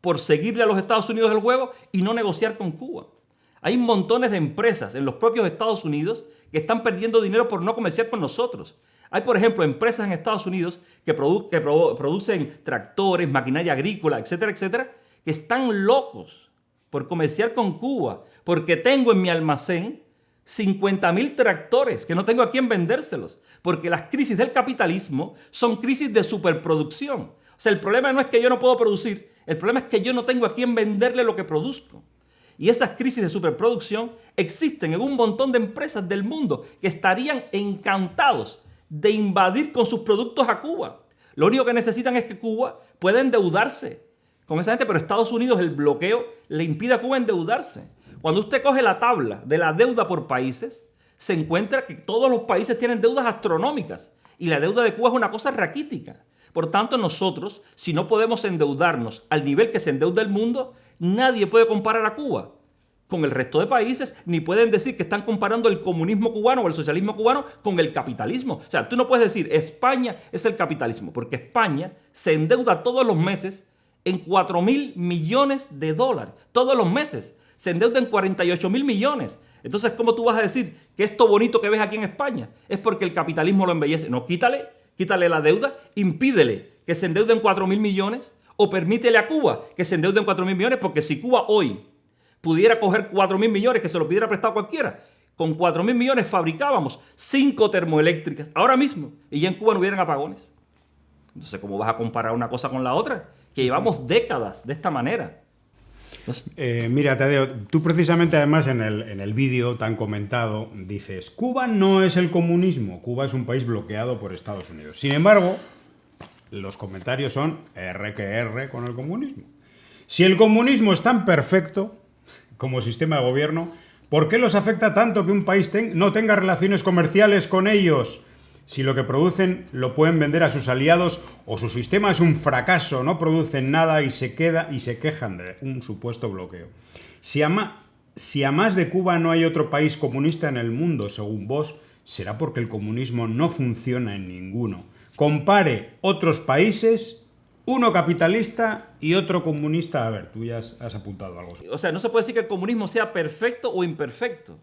por seguirle a los Estados Unidos el juego y no negociar con Cuba. Hay montones de empresas en los propios Estados Unidos que están perdiendo dinero por no comerciar con nosotros. Hay, por ejemplo, empresas en Estados Unidos que producen tractores, maquinaria agrícola, etcétera, etcétera, que están locos por comerciar con Cuba, porque tengo en mi almacén 50.000 tractores que no tengo a quién vendérselos, porque las crisis del capitalismo son crisis de superproducción. O sea, el problema no es que yo no puedo producir, el problema es que yo no tengo a quién venderle lo que produzco. Y esas crisis de superproducción existen en un montón de empresas del mundo que estarían encantados de invadir con sus productos a Cuba. Lo único que necesitan es que Cuba pueda endeudarse con esa gente, pero Estados Unidos, el bloqueo, le impide a Cuba endeudarse. Cuando usted coge la tabla de la deuda por países, se encuentra que todos los países tienen deudas astronómicas y la deuda de Cuba es una cosa raquítica. Por tanto, nosotros, si no podemos endeudarnos al nivel que se endeuda el mundo, nadie puede comparar a Cuba con el resto de países, ni pueden decir que están comparando el comunismo cubano o el socialismo cubano con el capitalismo. O sea, tú no puedes decir España es el capitalismo, porque España se endeuda todos los meses en 4.000 millones de dólares. Todos los meses se endeuda en 48.000 millones. Entonces, ¿cómo tú vas a decir que esto bonito que ves aquí en España es porque el capitalismo lo embellece? No, quítale la deuda, impídele que se endeude en 4.000 millones o permítele a Cuba que se endeude en 4.000 millones, porque si Cuba hoy pudiera coger 4.000 millones que se lo pidiera prestado cualquiera, con 4.000 millones fabricábamos 5 termoeléctricas ahora mismo y ya en Cuba no hubieran apagones. Entonces, ¿cómo vas a comparar una cosa con la otra? Que llevamos décadas de esta manera. Mira, Tadeo, tú precisamente además en el vídeo tan comentado dices, Cuba no es el comunismo, Cuba es un país bloqueado por Estados Unidos. Sin embargo, los comentarios son R que R con el comunismo. Si el comunismo es tan perfecto como sistema de gobierno, ¿Por qué los afecta tanto que un país no tenga relaciones comerciales con ellos? Si lo que producen lo pueden vender a sus aliados o su sistema es un fracaso, no producen nada y se quejan de un supuesto bloqueo. Si a más de Cuba no hay otro país comunista en el mundo, según vos, será porque el comunismo no funciona en ninguno. Compare otros países, uno capitalista y otro comunista. A ver, tú ya has apuntado algo. O sea, no se puede decir que el comunismo sea perfecto o imperfecto.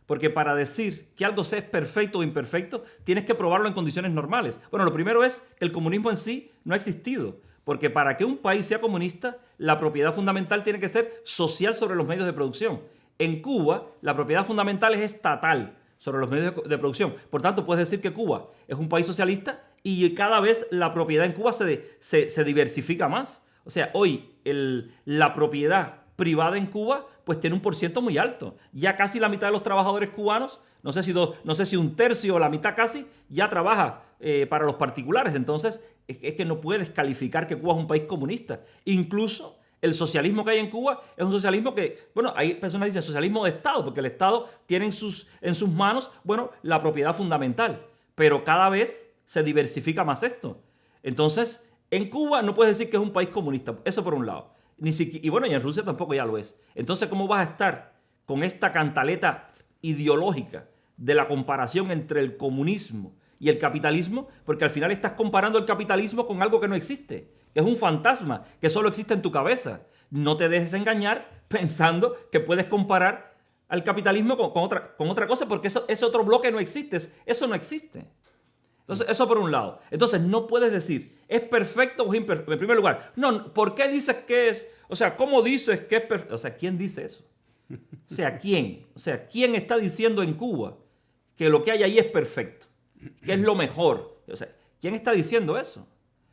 Porque para decir que algo sea perfecto o imperfecto, tienes que probarlo en condiciones normales. Bueno, lo primero es que el comunismo en sí no ha existido. Porque para que un país sea comunista, la propiedad fundamental tiene que ser social sobre los medios de producción. En Cuba, la propiedad fundamental es estatal sobre los medios de producción. Por tanto, puedes decir que Cuba es un país socialista y cada vez la propiedad en Cuba se diversifica más. O sea, hoy la propiedad privada en Cuba pues tiene un % muy alto. Ya casi la mitad de los trabajadores cubanos, no sé si un tercio o la mitad casi, ya trabaja para los particulares. Entonces, es que no puedes calificar que Cuba es un país comunista. Incluso el socialismo que hay en Cuba es un socialismo que, bueno, hay personas que dicen socialismo de Estado, porque el Estado tiene en sus manos, bueno, la propiedad fundamental. Pero cada vez se diversifica más esto. Entonces, en Cuba no puedes decir que es un país comunista. Eso por un lado. Y bueno, y en Rusia tampoco ya lo es. Entonces, ¿cómo vas a estar con esta cantaleta ideológica de la comparación entre el comunismo y el capitalismo? Porque al final estás comparando el capitalismo con algo que no existe, que es un fantasma, que solo existe en tu cabeza. No te dejes engañar pensando que puedes comparar al capitalismo con otra cosa, porque ese otro bloque no existe. Eso no existe. Entonces, eso por un lado. Entonces, no puedes decir, ¿es perfecto o es imperfecto? En primer lugar, no, ¿por qué dices que es? O sea, ¿cómo dices que es perfecto? O sea, ¿quién dice eso? O sea, ¿quién? O sea, ¿quién está diciendo en Cuba que lo que hay ahí es perfecto? Que es lo mejor. O sea, ¿quién está diciendo eso?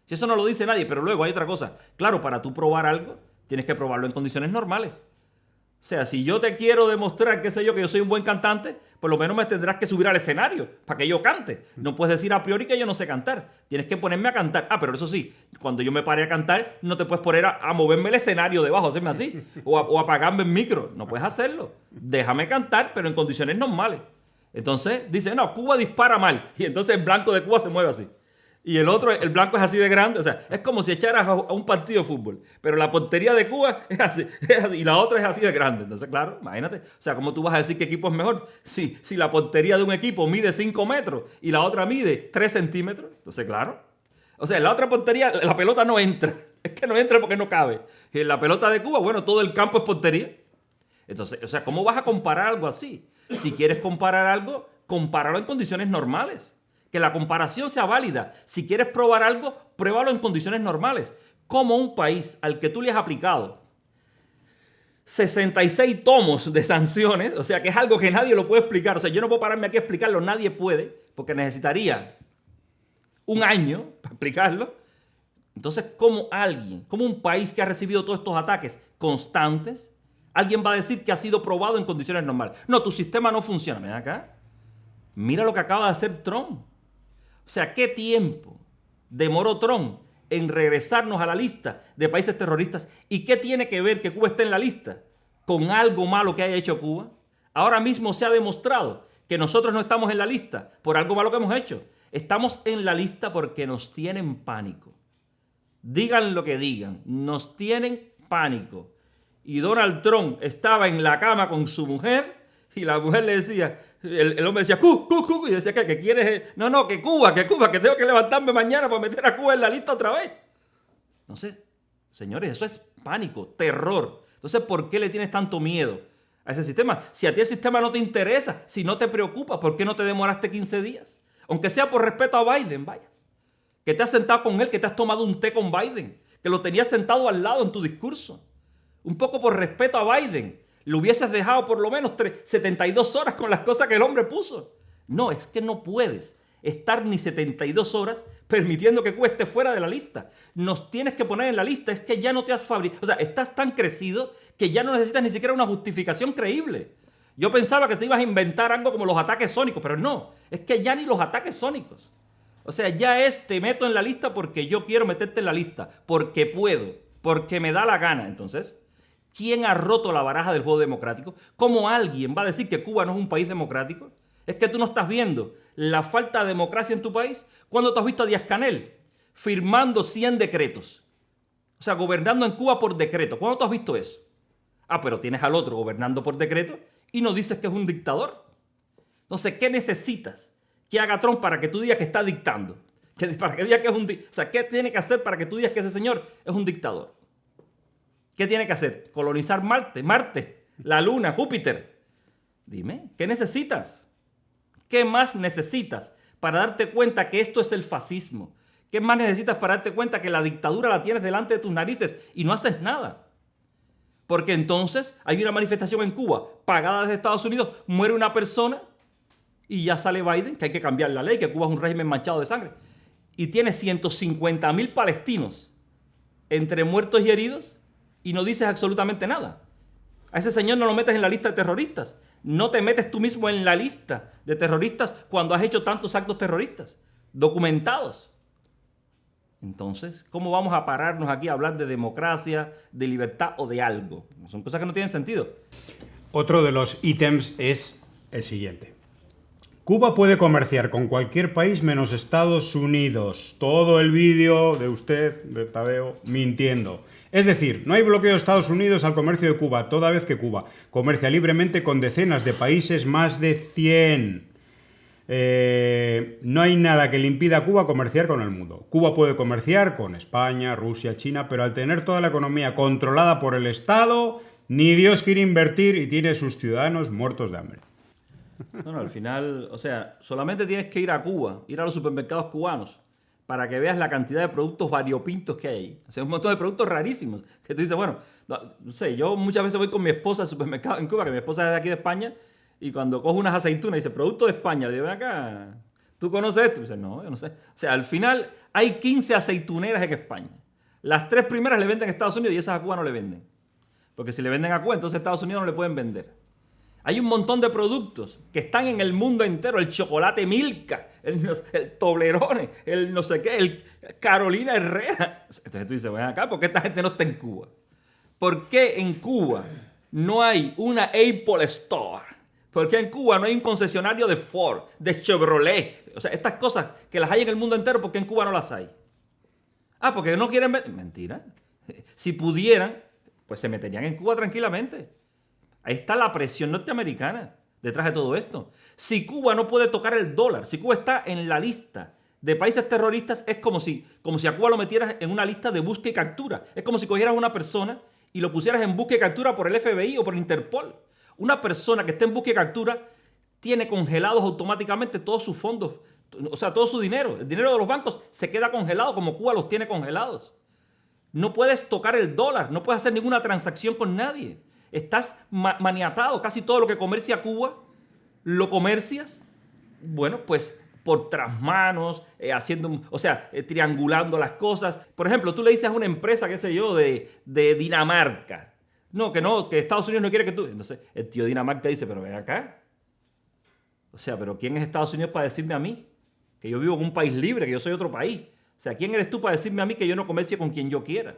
Si eso no lo dice nadie, pero luego hay otra cosa. Claro, para tú probar algo, tienes que probarlo en condiciones normales. O sea, si yo te quiero demostrar, qué sé yo, que yo soy un buen cantante, por lo menos me tendrás que subir al escenario para que yo cante. No puedes decir a priori que yo no sé cantar. Tienes que ponerme a cantar. Ah, pero eso sí, cuando yo me pare a cantar, no te puedes poner a moverme el escenario debajo, hacerme así, o apagarme el micro. No puedes hacerlo. Déjame cantar, pero en condiciones normales. Entonces dice, no, Cuba dispara mal. Y entonces el blanco de Cuba se mueve así. Y el blanco es así de grande. O sea, es como si echaras a un partido de fútbol. Pero la portería de Cuba es así, y la otra es así de grande. Entonces, claro, imagínate. O sea, ¿cómo tú vas a decir qué equipo es mejor? Si la portería de un equipo mide 5 metros y la otra mide 3 centímetros. Entonces, claro. O sea, en la otra portería la pelota no entra. Es que no entra porque no cabe. Y en la pelota de Cuba, bueno, todo el campo es portería. Entonces, o sea, ¿cómo vas a comparar algo así? Si quieres comparar algo, compáralo en condiciones normales. Que la comparación sea válida. Si quieres probar algo, pruébalo en condiciones normales. Como un país al que tú le has aplicado 66 tomos de sanciones, o sea, que es algo que nadie lo puede explicar. O sea, yo no puedo pararme aquí a explicarlo, nadie puede, porque necesitaría un año para explicarlo. Entonces, como un país que ha recibido todos estos ataques constantes, alguien va a decir que ha sido probado en condiciones normales? No, tu sistema no funciona. Ven acá. Mira lo que acaba de hacer Trump. O sea, ¿qué tiempo demoró Trump en regresarnos a la lista de países terroristas? ¿Y qué tiene que ver que Cuba esté en la lista con algo malo que haya hecho Cuba? Ahora mismo se ha demostrado que nosotros no estamos en la lista por algo malo que hemos hecho. Estamos en la lista porque nos tienen pánico. Digan lo que digan, nos tienen pánico. Y Donald Trump estaba en la cama con su mujer y la mujer le decía... El hombre decía, y decía que quieres... No, que Cuba, que tengo que levantarme mañana para meter a Cuba en la lista otra vez. Entonces, señores, eso es pánico, terror. Entonces, ¿por qué le tienes tanto miedo a ese sistema? Si a ti el sistema no te interesa, si no te preocupa, ¿por qué no te demoraste 15 días? Aunque sea por respeto a Biden, vaya. Que te has sentado con él, que te has tomado un té con Biden, que lo tenías sentado al lado en tu discurso. Un poco por respeto a Biden. Lo hubieses dejado por lo menos 72 horas con las cosas que el hombre puso. No, es que no puedes estar ni 72 horas permitiendo que Cuba esté fuera de la lista. Nos tienes que poner en la lista. Es que ya no te has fabricado. O sea, estás tan crecido que ya no necesitas ni siquiera una justificación creíble. Yo pensaba que se ibas a inventar algo como los ataques sónicos, pero no. Es que ya ni los ataques sónicos. O sea, ya te meto en la lista porque yo quiero meterte en la lista. Porque puedo. Porque me da la gana. Entonces... ¿Quién ha roto la baraja del juego democrático? ¿Cómo alguien va a decir que Cuba no es un país democrático? Es que tú no estás viendo la falta de democracia en tu país. ¿Cuándo tú has visto a Díaz-Canel firmando 100 decretos? O sea, gobernando en Cuba por decreto. ¿Cuándo tú has visto eso? Ah, pero tienes al otro gobernando por decreto y no dices que es un dictador. Entonces, ¿qué necesitas que haga Trump para que tú digas que está dictando? Para que digas que es un dictador. O sea, ¿qué tiene que hacer para que tú digas que ese señor es un dictador? ¿Qué tiene que hacer? ¿Colonizar Marte, la Luna, Júpiter? Dime, ¿qué necesitas? ¿Qué más necesitas para darte cuenta que esto es el fascismo? ¿Qué más necesitas para darte cuenta que la dictadura la tienes delante de tus narices y no haces nada? Porque entonces hay una manifestación en Cuba pagada desde Estados Unidos, muere una persona y ya sale Biden, que hay que cambiar la ley, que Cuba es un régimen manchado de sangre. Y tiene 150.000 palestinos entre muertos y heridos y no dices absolutamente nada. A ese señor no lo metes en la lista de terroristas. No te metes tú mismo en la lista de terroristas cuando has hecho tantos actos terroristas documentados. Entonces, ¿cómo vamos a pararnos aquí a hablar de democracia, de libertad o de algo? Son cosas que no tienen sentido. Otro de los ítems es el siguiente. Cuba puede comerciar con cualquier país menos Estados Unidos. Todo el vídeo de usted, de Tadeo, mintiendo. Es decir, no hay bloqueo de Estados Unidos al comercio de Cuba, toda vez que Cuba comercia libremente con decenas de países, más de 100. No hay nada que le impida a Cuba comerciar con el mundo. Cuba puede comerciar con España, Rusia, China, pero al tener toda la economía controlada por el Estado, ni Dios quiere invertir y tiene sus ciudadanos muertos de hambre. No, al final, o sea, solamente tienes que ir a Cuba, ir a los supermercados cubanos, para que veas la cantidad de productos variopintos que hay ahí. O sea, un montón de productos rarísimos. Que tú dices, bueno, no sé, yo muchas veces voy con mi esposa al supermercado en Cuba, que mi esposa es de aquí de España, y cuando cojo unas aceitunas y dice, producto de España, le digo, ven acá, ¿tú conoces esto? Y dice, no, yo no sé. O sea, al final hay 15 aceituneras en España. Las 3 primeras le venden a Estados Unidos y esas a Cuba no le venden. Porque si le venden a Cuba, entonces a Estados Unidos no le pueden vender. Hay un montón de productos que están en el mundo entero. El chocolate Milka, el Toblerone, el no sé qué, el Carolina Herrera. Entonces tú dices, ven acá, ¿por qué esta gente no está en Cuba? ¿Por qué en Cuba no hay una Apple Store? ¿Por qué en Cuba no hay un concesionario de Ford, de Chevrolet? O sea, estas cosas que las hay en el mundo entero, ¿por qué en Cuba no las hay? Ah, porque no quieren ver. Mentira. Si pudieran, pues se meterían en Cuba tranquilamente. Ahí está la presión norteamericana detrás de todo esto. Si Cuba no puede tocar el dólar, si Cuba está en la lista de países terroristas, es como si a Cuba lo metieras en una lista de búsqueda y captura. Es como si cogieras a una persona y lo pusieras en búsqueda y captura por el FBI o por Interpol. Una persona que esté en búsqueda y captura tiene congelados automáticamente todos sus fondos, o sea, todo su dinero. El dinero de los bancos se queda congelado como Cuba los tiene congelados. No puedes tocar el dólar, no puedes hacer ninguna transacción con nadie. Estás maniatado. Casi todo lo que comercia Cuba, lo comercias, bueno, pues por trasmanos, triangulando las cosas. Por ejemplo, tú le dices a una empresa, qué sé yo, de Dinamarca, que Estados Unidos no quiere que tú... Entonces, el tío de Dinamarca dice, pero ven acá. O sea, pero ¿quién es Estados Unidos para decirme a mí? Que yo vivo en un país libre, que yo soy otro país. O sea, ¿quién eres tú para decirme a mí que yo no comercie con quien yo quiera?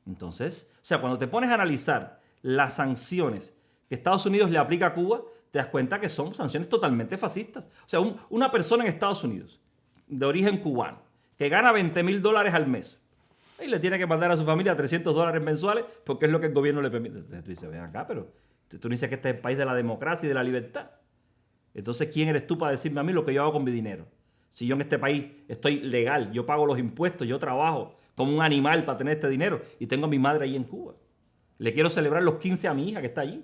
Entonces, o sea, cuando te pones a analizar las sanciones que Estados Unidos le aplica a Cuba, te das cuenta que son sanciones totalmente fascistas. O sea, una persona en Estados Unidos, de origen cubano, que gana $20,000 al mes, y le tiene que mandar a su familia $300 mensuales porque es lo que el gobierno le permite. Entonces tú dices, ven acá, pero tú no dices que este es el país de la democracia y de la libertad. Entonces, ¿quién eres tú para decirme a mí lo que yo hago con mi dinero? Si yo en este país estoy legal, yo pago los impuestos, yo trabajo como un animal para tener este dinero y tengo a mi madre ahí en Cuba. Le quiero celebrar los 15 a mi hija que está allí.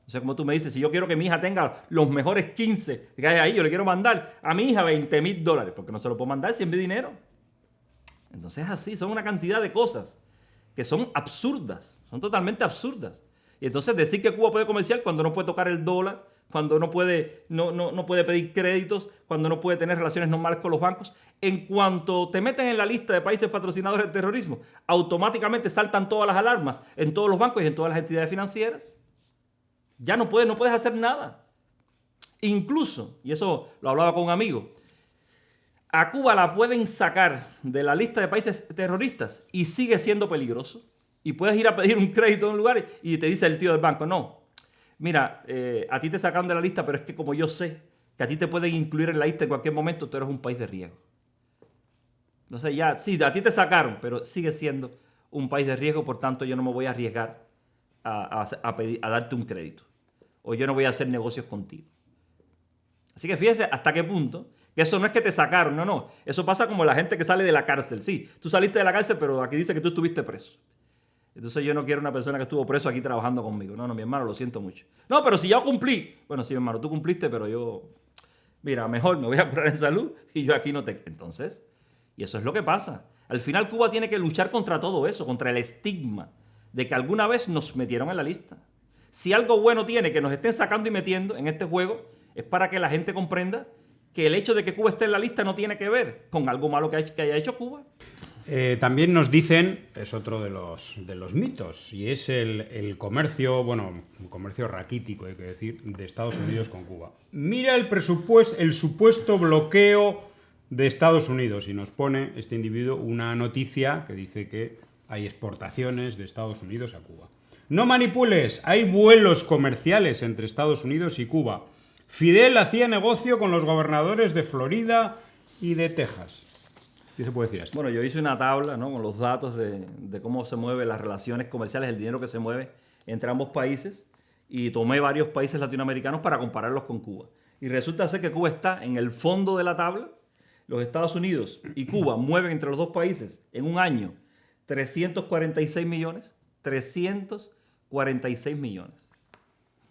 O sea, como tú me dices, si yo quiero que mi hija tenga los mejores 15 que hay ahí, yo le quiero mandar a mi hija $20,000, porque no se lo puedo mandar si es mi dinero. Entonces es así, son una cantidad de cosas que son absurdas, son totalmente absurdas. Y entonces decir que Cuba puede comerciar cuando no puede tocar el dólar, cuando no puede pedir créditos, cuando no puede tener relaciones normales con los bancos. En cuanto te meten en la lista de países patrocinadores del terrorismo, automáticamente saltan todas las alarmas en todos los bancos y en todas las entidades financieras. Ya no puedes hacer nada. Incluso, y eso lo hablaba con un amigo, a Cuba la pueden sacar de la lista de países terroristas y sigue siendo peligroso. Y puedes ir a pedir un crédito en un lugar y te dice el tío del banco, no, mira, a ti te sacaron de la lista, pero es que como yo sé que a ti te pueden incluir en la lista en cualquier momento, tú eres un país de riesgo. Entonces ya, sí, a ti te sacaron, pero sigue siendo un país de riesgo, por tanto yo no me voy a arriesgar a darte un crédito. O yo no voy a hacer negocios contigo. Así que fíjese hasta qué punto, que eso no es que te sacaron, no. Eso pasa como la gente que sale de la cárcel. Sí, tú saliste de la cárcel, pero aquí dice que tú estuviste preso. Entonces yo no quiero una persona que estuvo preso aquí trabajando conmigo. No, mi hermano, lo siento mucho. No, pero si yo cumplí. Bueno, sí, mi hermano, tú cumpliste, pero yo... Mira, mejor me voy a curar en salud y yo aquí no te... Entonces, y eso es lo que pasa. Al final Cuba tiene que luchar contra todo eso, contra el estigma de que alguna vez nos metieron en la lista. Si algo bueno tiene que nos estén sacando y metiendo en este juego, es para que la gente comprenda que el hecho de que Cuba esté en la lista no tiene que ver con algo malo que haya hecho Cuba. También nos dicen, es otro de los mitos, y es el comercio, bueno, un comercio raquítico, hay que decir, de Estados Unidos con Cuba. Mira el supuesto bloqueo de Estados Unidos, y nos pone este individuo una noticia que dice que hay exportaciones de Estados Unidos a Cuba. No manipules, hay vuelos comerciales entre Estados Unidos y Cuba. Fidel hacía negocio con los gobernadores de Florida y de Texas. ¿Qué se puede decir esto? Bueno, yo hice una tabla, ¿no?, con los datos de cómo se mueven las relaciones comerciales, el dinero que se mueve entre ambos países, y tomé varios países latinoamericanos para compararlos con Cuba. Y resulta ser que Cuba está en el fondo de la tabla. Los Estados Unidos y Cuba mueven entre los dos países en un año 346 millones. 346 millones.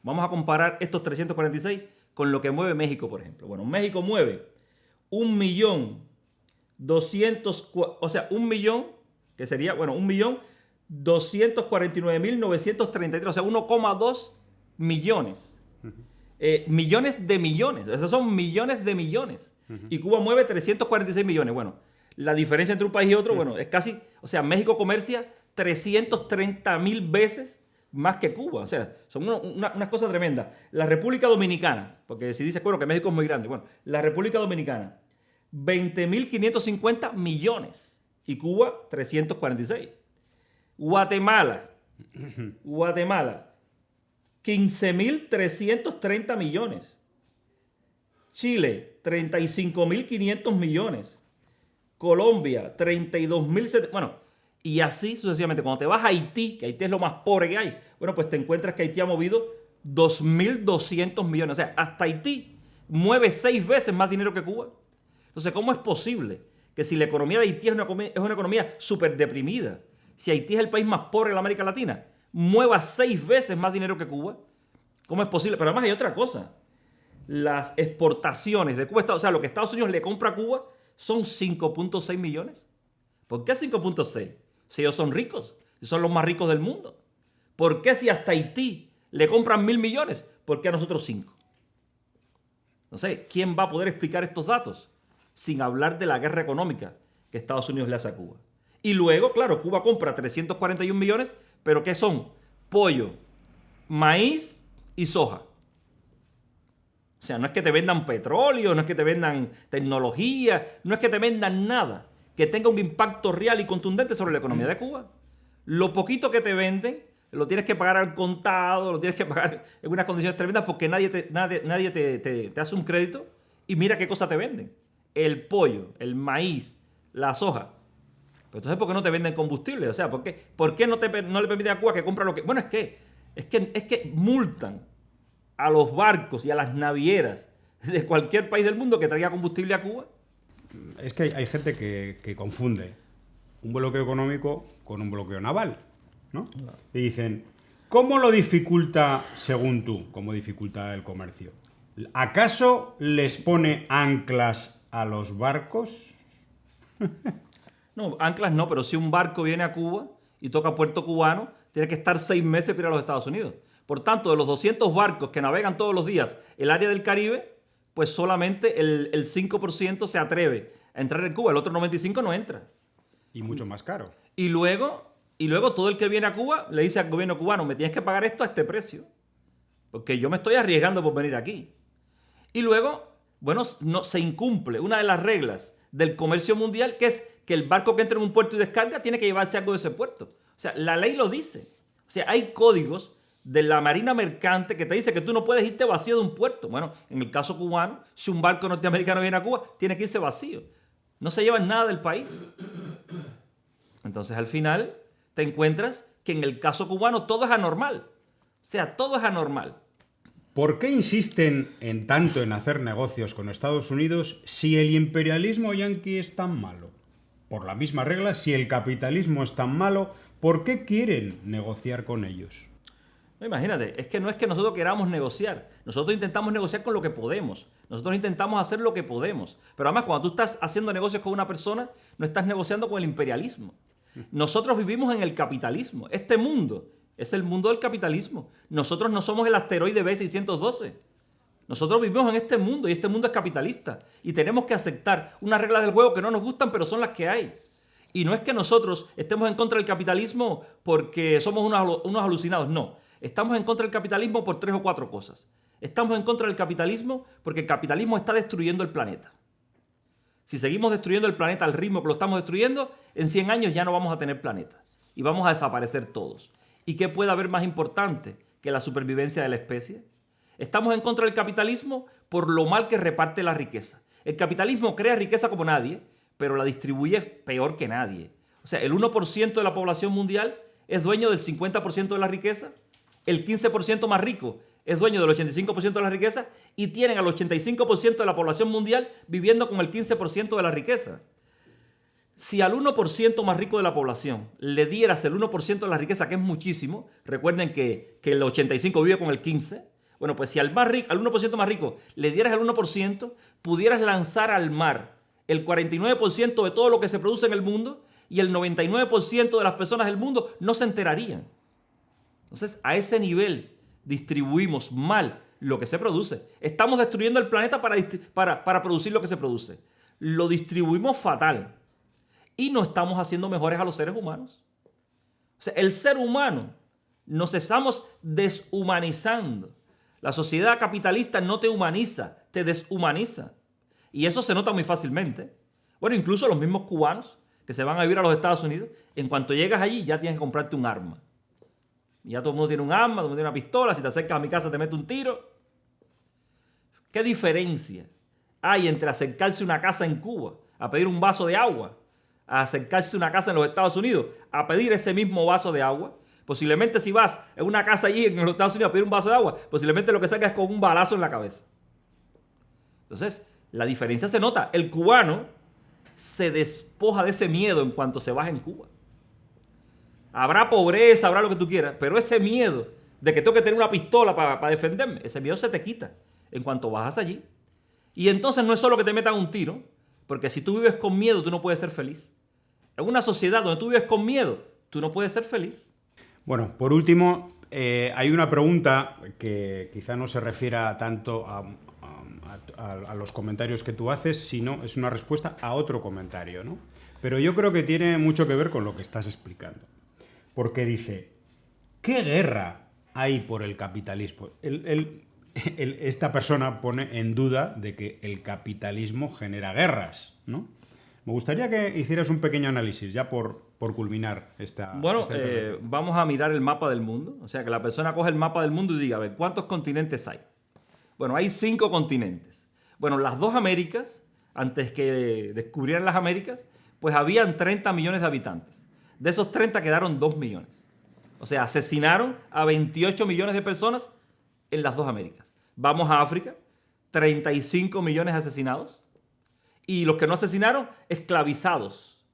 Vamos a comparar estos 346 con lo que mueve México, por ejemplo. Bueno, México mueve 1.200.000, o sea, 1.000.000, que sería, bueno, 1.249.933, o sea, 1,2 millones. Millones de millones, esos son millones de millones. Y Cuba mueve 346 millones. Bueno, la diferencia entre un país y otro, bueno, es casi, o sea, México comercia 330.000 veces más que Cuba. O sea, son unas cosas tremendas. La República Dominicana, porque si dices, bueno, que México es muy grande. Bueno, la República Dominicana, 20.550 millones. Y Cuba, 346. Guatemala, 15.330 millones. Chile, 35.500 millones. Colombia, 32.700. Bueno, y así sucesivamente. Cuando te vas a Haití, que Haití es lo más pobre que hay, bueno, pues te encuentras que Haití ha movido 2.200 millones. O sea, hasta Haití mueve 6 veces más dinero que Cuba. Entonces, ¿cómo es posible que si la economía de Haití es una economía súper deprimida, si Haití es el país más pobre de la América Latina, mueva 6 veces más dinero que Cuba? ¿Cómo es posible? Pero además hay otra cosa. Las exportaciones de Cuba, o sea, lo que Estados Unidos le compra a Cuba son 5.6 millones. ¿Por qué 5.6? Si ellos son ricos, si son los más ricos del mundo. ¿Por qué si hasta Haití le compran 1.000 millones? ¿Por qué a nosotros 5? No sé, ¿quién va a poder explicar estos datos sin hablar de la guerra económica que Estados Unidos le hace a Cuba? Y luego, claro, Cuba compra 341 millones, pero ¿qué son? Pollo, maíz y soja. O sea, no es que te vendan petróleo, no es que te vendan tecnología, no es que te vendan nada que tenga un impacto real y contundente sobre la economía de Cuba. Lo poquito que te venden, lo tienes que pagar al contado, lo tienes que pagar en unas condiciones tremendas porque nadie te hace un crédito. Y mira qué cosa te venden. El pollo, el maíz, la soja. Pero entonces, ¿por qué no te venden combustible? O sea, ¿por qué no le permiten a Cuba que compre lo que...? Bueno, es que multan a los barcos y a las navieras de cualquier país del mundo que traiga combustible a Cuba. Es que hay gente que confunde un bloqueo económico con un bloqueo naval, ¿no? Claro. Y dicen, ¿cómo lo dificulta, según tú, cómo dificulta el comercio? ¿Acaso les pone anclas a los barcos? No, anclas no, pero si un barco viene a Cuba y toca puerto cubano, tiene que estar 6 meses para ir a los Estados Unidos. Por tanto, de los 200 barcos que navegan todos los días el área del Caribe, pues solamente el 5% se atreve a entrar en Cuba. El otro 95% no entra. Y mucho más caro. Y luego todo el que viene a Cuba le dice al gobierno cubano, me tienes que pagar esto a este precio. Porque yo me estoy arriesgando por venir aquí. Y luego, bueno, no, se incumple una de las reglas del comercio mundial, que es que el barco que entra en un puerto y descarga tiene que llevarse algo de ese puerto. O sea, la ley lo dice. O sea, hay códigos de la marina mercante que te dice que tú no puedes irte vacío de un puerto. Bueno, en el caso cubano, si un barco norteamericano viene a Cuba, tiene que irse vacío. No se llevan nada del país. Entonces, al final, te encuentras que en el caso cubano todo es anormal. O sea, todo es anormal. ¿Por qué insisten en tanto en hacer negocios con Estados Unidos si el imperialismo yanqui es tan malo? Por la misma regla, si el capitalismo es tan malo, ¿por qué quieren negociar con ellos? No, imagínate, es que no es que nosotros queramos negociar. Nosotros intentamos negociar con lo que podemos. Nosotros intentamos hacer lo que podemos. Pero además, cuando tú estás haciendo negocios con una persona, no estás negociando con el imperialismo. Nosotros vivimos en el capitalismo. Este mundo es el mundo del capitalismo. Nosotros no somos el asteroide B612. Nosotros vivimos en este mundo y este mundo es capitalista. Y tenemos que aceptar unas reglas del juego que no nos gustan, pero son las que hay. Y no es que nosotros estemos en contra del capitalismo porque somos unos alucinados, no. Estamos en contra del capitalismo por 3 o 4 cosas. Estamos en contra del capitalismo porque el capitalismo está destruyendo el planeta. Si seguimos destruyendo el planeta al ritmo que lo estamos destruyendo, en 100 años ya no vamos a tener planeta. Y vamos a desaparecer todos. ¿Y qué puede haber más importante que la supervivencia de la especie? Estamos en contra del capitalismo por lo mal que reparte la riqueza. El capitalismo crea riqueza como nadie, pero la distribuye peor que nadie. O sea, el 1% de la población mundial es dueño del 50% de la riqueza, el 15% más rico es dueño del 85% de la riqueza y tienen al 85% de la población mundial viviendo con el 15% de la riqueza. Si al 1% más rico de la población le dieras el 1% de la riqueza, que es muchísimo, recuerden que el 85% vive con el 15%, bueno, pues si al 1% más rico le dieras el 1%, pudieras lanzar al mar el 49% de todo lo que se produce en el mundo y el 99% de las personas del mundo no se enterarían. Entonces, a ese nivel distribuimos mal lo que se produce. Estamos destruyendo el planeta para producir lo que se produce. Lo distribuimos fatal. Y no estamos haciendo mejores a los seres humanos. O sea, el ser humano nos estamos deshumanizando. La sociedad capitalista no te humaniza, te deshumaniza. Y eso se nota muy fácilmente. Bueno, incluso los mismos cubanos que se van a vivir a los Estados Unidos, en cuanto llegas allí ya tienes que comprarte un arma. Ya todo el mundo tiene un arma, todo el mundo tiene una pistola, si te acercas a mi casa te meto un tiro. ¿Qué diferencia hay entre acercarse a una casa en Cuba a pedir un vaso de agua, a acercarse a una casa en los Estados Unidos a pedir ese mismo vaso de agua? Posiblemente si vas a una casa allí en los Estados Unidos a pedir un vaso de agua, posiblemente lo que salga es con un balazo en la cabeza. Entonces, la diferencia se nota. El cubano se despoja de ese miedo en cuanto se baja en Cuba. Habrá pobreza, habrá lo que tú quieras, pero ese miedo de que tengo que tener una pistola para defenderme, ese miedo se te quita en cuanto bajas allí. Y entonces no es solo que te metan un tiro, porque si tú vives con miedo, tú no puedes ser feliz. En una sociedad donde tú vives con miedo, tú no puedes ser feliz. Bueno, por último, hay una pregunta que quizá no se refiera tanto a los comentarios que tú haces, sino es una respuesta a otro comentario, ¿no? Pero yo creo que tiene mucho que ver con lo que estás explicando. Porque dice, ¿qué guerra hay por el capitalismo? Esta persona pone en duda de que el capitalismo genera guerras, ¿no? Me gustaría que hicieras un pequeño análisis, ya por culminar esta... Bueno, esta intervención. vamos a mirar el mapa del mundo. O sea, que la persona coge el mapa del mundo y diga, a ver, ¿cuántos continentes hay? Bueno, hay 5 continentes. Bueno, las 2 Américas, antes que descubrieran las Américas, pues habían 30 millones de habitantes. De esos 30 quedaron 2 millones. O sea, asesinaron a 28 millones de personas en las 2 Américas. Vamos a África, 35 millones asesinados. Y los que no asesinaron, esclavizados.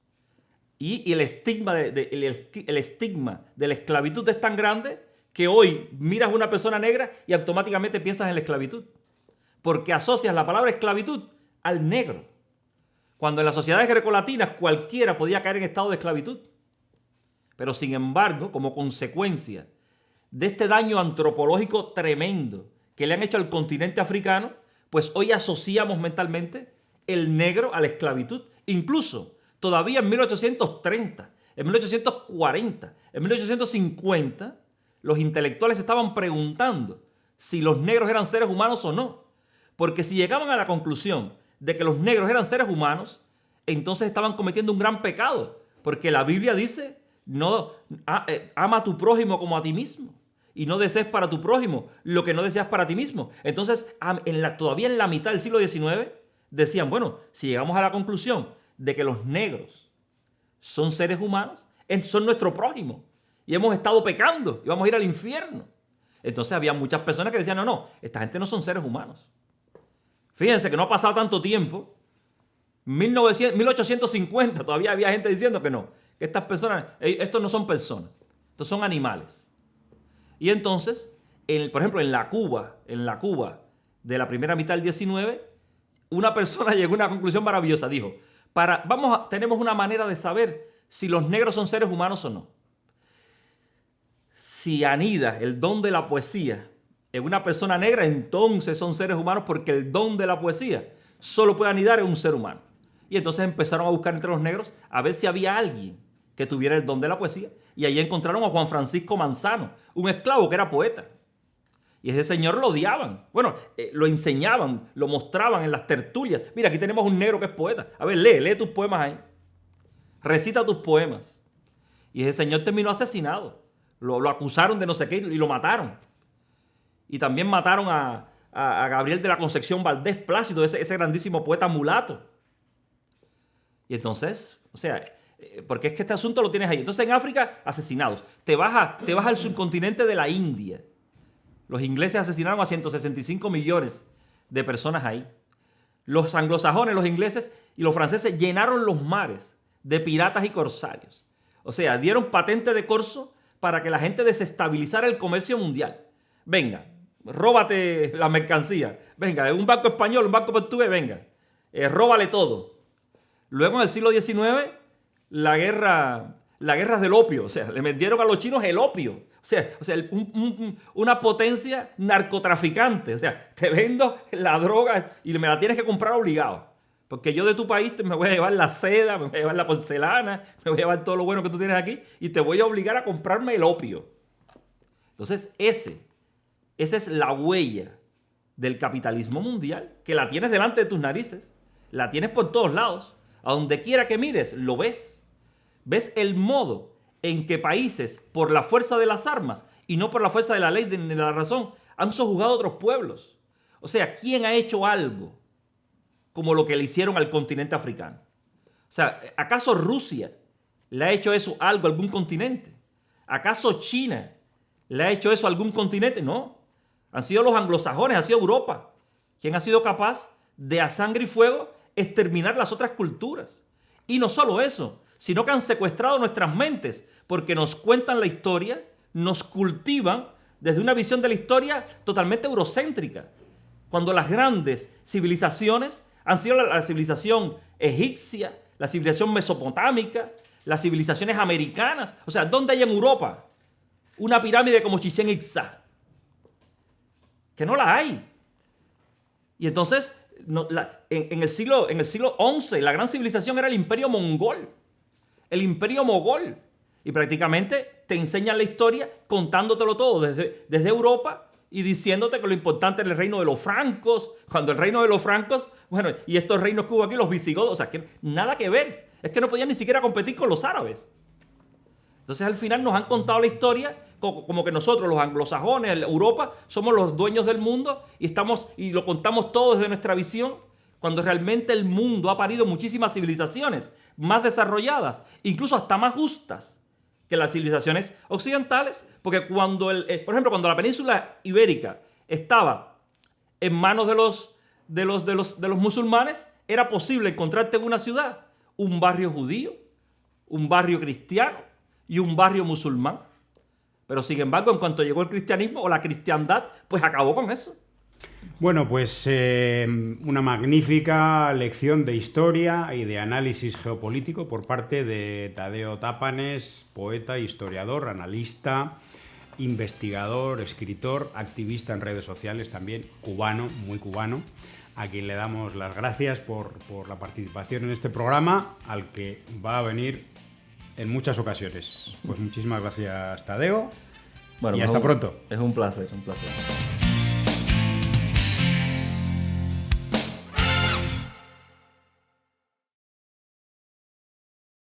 Y el estigma el estigma de la esclavitud es tan grande que hoy miras a una persona negra y automáticamente piensas en la esclavitud. Porque asocias la palabra esclavitud al negro. Cuando en las sociedades grecolatinas cualquiera podía caer en estado de esclavitud. Pero sin embargo, como consecuencia de este daño antropológico tremendo que le han hecho al continente africano, pues hoy asociamos mentalmente el negro a la esclavitud. Incluso todavía en 1830, en 1840, en 1850, los intelectuales estaban preguntando si los negros eran seres humanos o no. Porque si llegaban a la conclusión de que los negros eran seres humanos, entonces estaban cometiendo un gran pecado. Porque la Biblia dice, ama a tu prójimo como a ti mismo. Y no desees para tu prójimo lo que no deseas para ti mismo. Entonces, todavía en la mitad del siglo XIX, decían, bueno, si llegamos a la conclusión de que los negros son seres humanos, son nuestro prójimo. Y hemos estado pecando y vamos a ir al infierno. Entonces había muchas personas que decían, no, esta gente no son seres humanos. Fíjense que no ha pasado tanto tiempo. 1850 todavía había gente diciendo que no, que estas personas, estos no son personas, estos son animales. Y entonces, por ejemplo, en la Cuba de la primera mitad del 19, una persona llegó a una conclusión maravillosa. Dijo, tenemos una manera de saber si los negros son seres humanos o no. Si anida el don de la poesía en una persona negra, entonces son seres humanos, porque el don de la poesía solo puede anidar en un ser humano. Y entonces empezaron a buscar entre los negros a ver si había alguien que tuviera el don de la poesía. Y ahí encontraron a Juan Francisco Manzano, un esclavo que era poeta. Y ese señor lo odiaban. Bueno, lo enseñaban, lo mostraban en las tertulias. Mira, aquí tenemos un negro que es poeta. A ver, lee tus poemas ahí. Recita tus poemas. Y ese señor terminó asesinado. Lo acusaron de no sé qué y lo mataron. Y también mataron a Gabriel de la Concepción Valdés Plácido, ese grandísimo poeta mulato. Y entonces, o sea, porque es que este asunto lo tienes ahí. Entonces en África, asesinados. Te vas al subcontinente de la India. Los ingleses asesinaron a 165 millones de personas ahí. Los anglosajones, los ingleses y los franceses llenaron los mares de piratas y corsarios. O sea, dieron patente de corso para que la gente desestabilizara el comercio mundial. Venga, róbate la mercancía. Venga, un barco español, un barco portugués, venga. Róbale todo. Luego en el siglo XIX, la guerra del opio. O sea, le vendieron a los chinos el opio. O sea una potencia narcotraficante. O sea, te vendo la droga y me la tienes que comprar obligado. Porque yo de tu país me voy a llevar la seda, me voy a llevar la porcelana, me voy a llevar todo lo bueno que tú tienes aquí y te voy a obligar a comprarme el opio. Entonces, esa es la huella del capitalismo mundial, que la tienes delante de tus narices, la tienes por todos lados. A donde quiera que mires, lo ves. Ves el modo en que países, por la fuerza de las armas y no por la fuerza de la ley de la razón, han sojugado a otros pueblos. O sea, ¿quién ha hecho algo como lo que le hicieron al continente africano? O sea, ¿acaso Rusia le ha hecho eso algo a algún continente? ¿Acaso China le ha hecho eso a algún continente? No. Han sido los anglosajones, ha sido Europa quien ha sido capaz de a sangre y fuego exterminar las otras culturas. Y no solo eso, sino que han secuestrado nuestras mentes, porque nos cuentan la historia, nos cultivan desde una visión de la historia totalmente eurocéntrica. Cuando las grandes civilizaciones han sido la civilización egipcia, la civilización mesopotámica, las civilizaciones americanas. O sea, ¿dónde hay en Europa una pirámide como Chichén Itzá? Que no la hay. Y entonces, en el siglo XI, la gran civilización era el imperio mongol. El imperio mogol. Y prácticamente te enseñan la historia contándotelo todo desde Europa y diciéndote que lo importante era el reino de los francos, cuando el reino de los francos, bueno, y estos reinos que hubo aquí, los visigodos, o sea, que nada que ver. Es que no podían ni siquiera competir con los árabes. Entonces al final nos han contado la historia como que nosotros, los anglosajones, Europa, somos los dueños del mundo y lo contamos todo desde nuestra visión, cuando realmente el mundo ha parido muchísimas civilizaciones más desarrolladas, incluso hasta más justas que las civilizaciones occidentales, porque por ejemplo, cuando la península ibérica estaba en manos de los musulmanes, era posible encontrarte en una ciudad un barrio judío, un barrio cristiano y un barrio musulmán. Pero sin embargo, en cuanto llegó el cristianismo o la cristiandad, pues acabó con eso. Bueno, pues una magnífica lección de historia y de análisis geopolítico por parte de Tadeo Tápanes, poeta, historiador, analista, investigador, escritor, activista en redes sociales también, cubano, muy cubano, a quien le damos las gracias por la participación en este programa, al que va a venir en muchas ocasiones. Pues muchísimas gracias, Tadeo, y hasta pronto. Es un placer, un placer.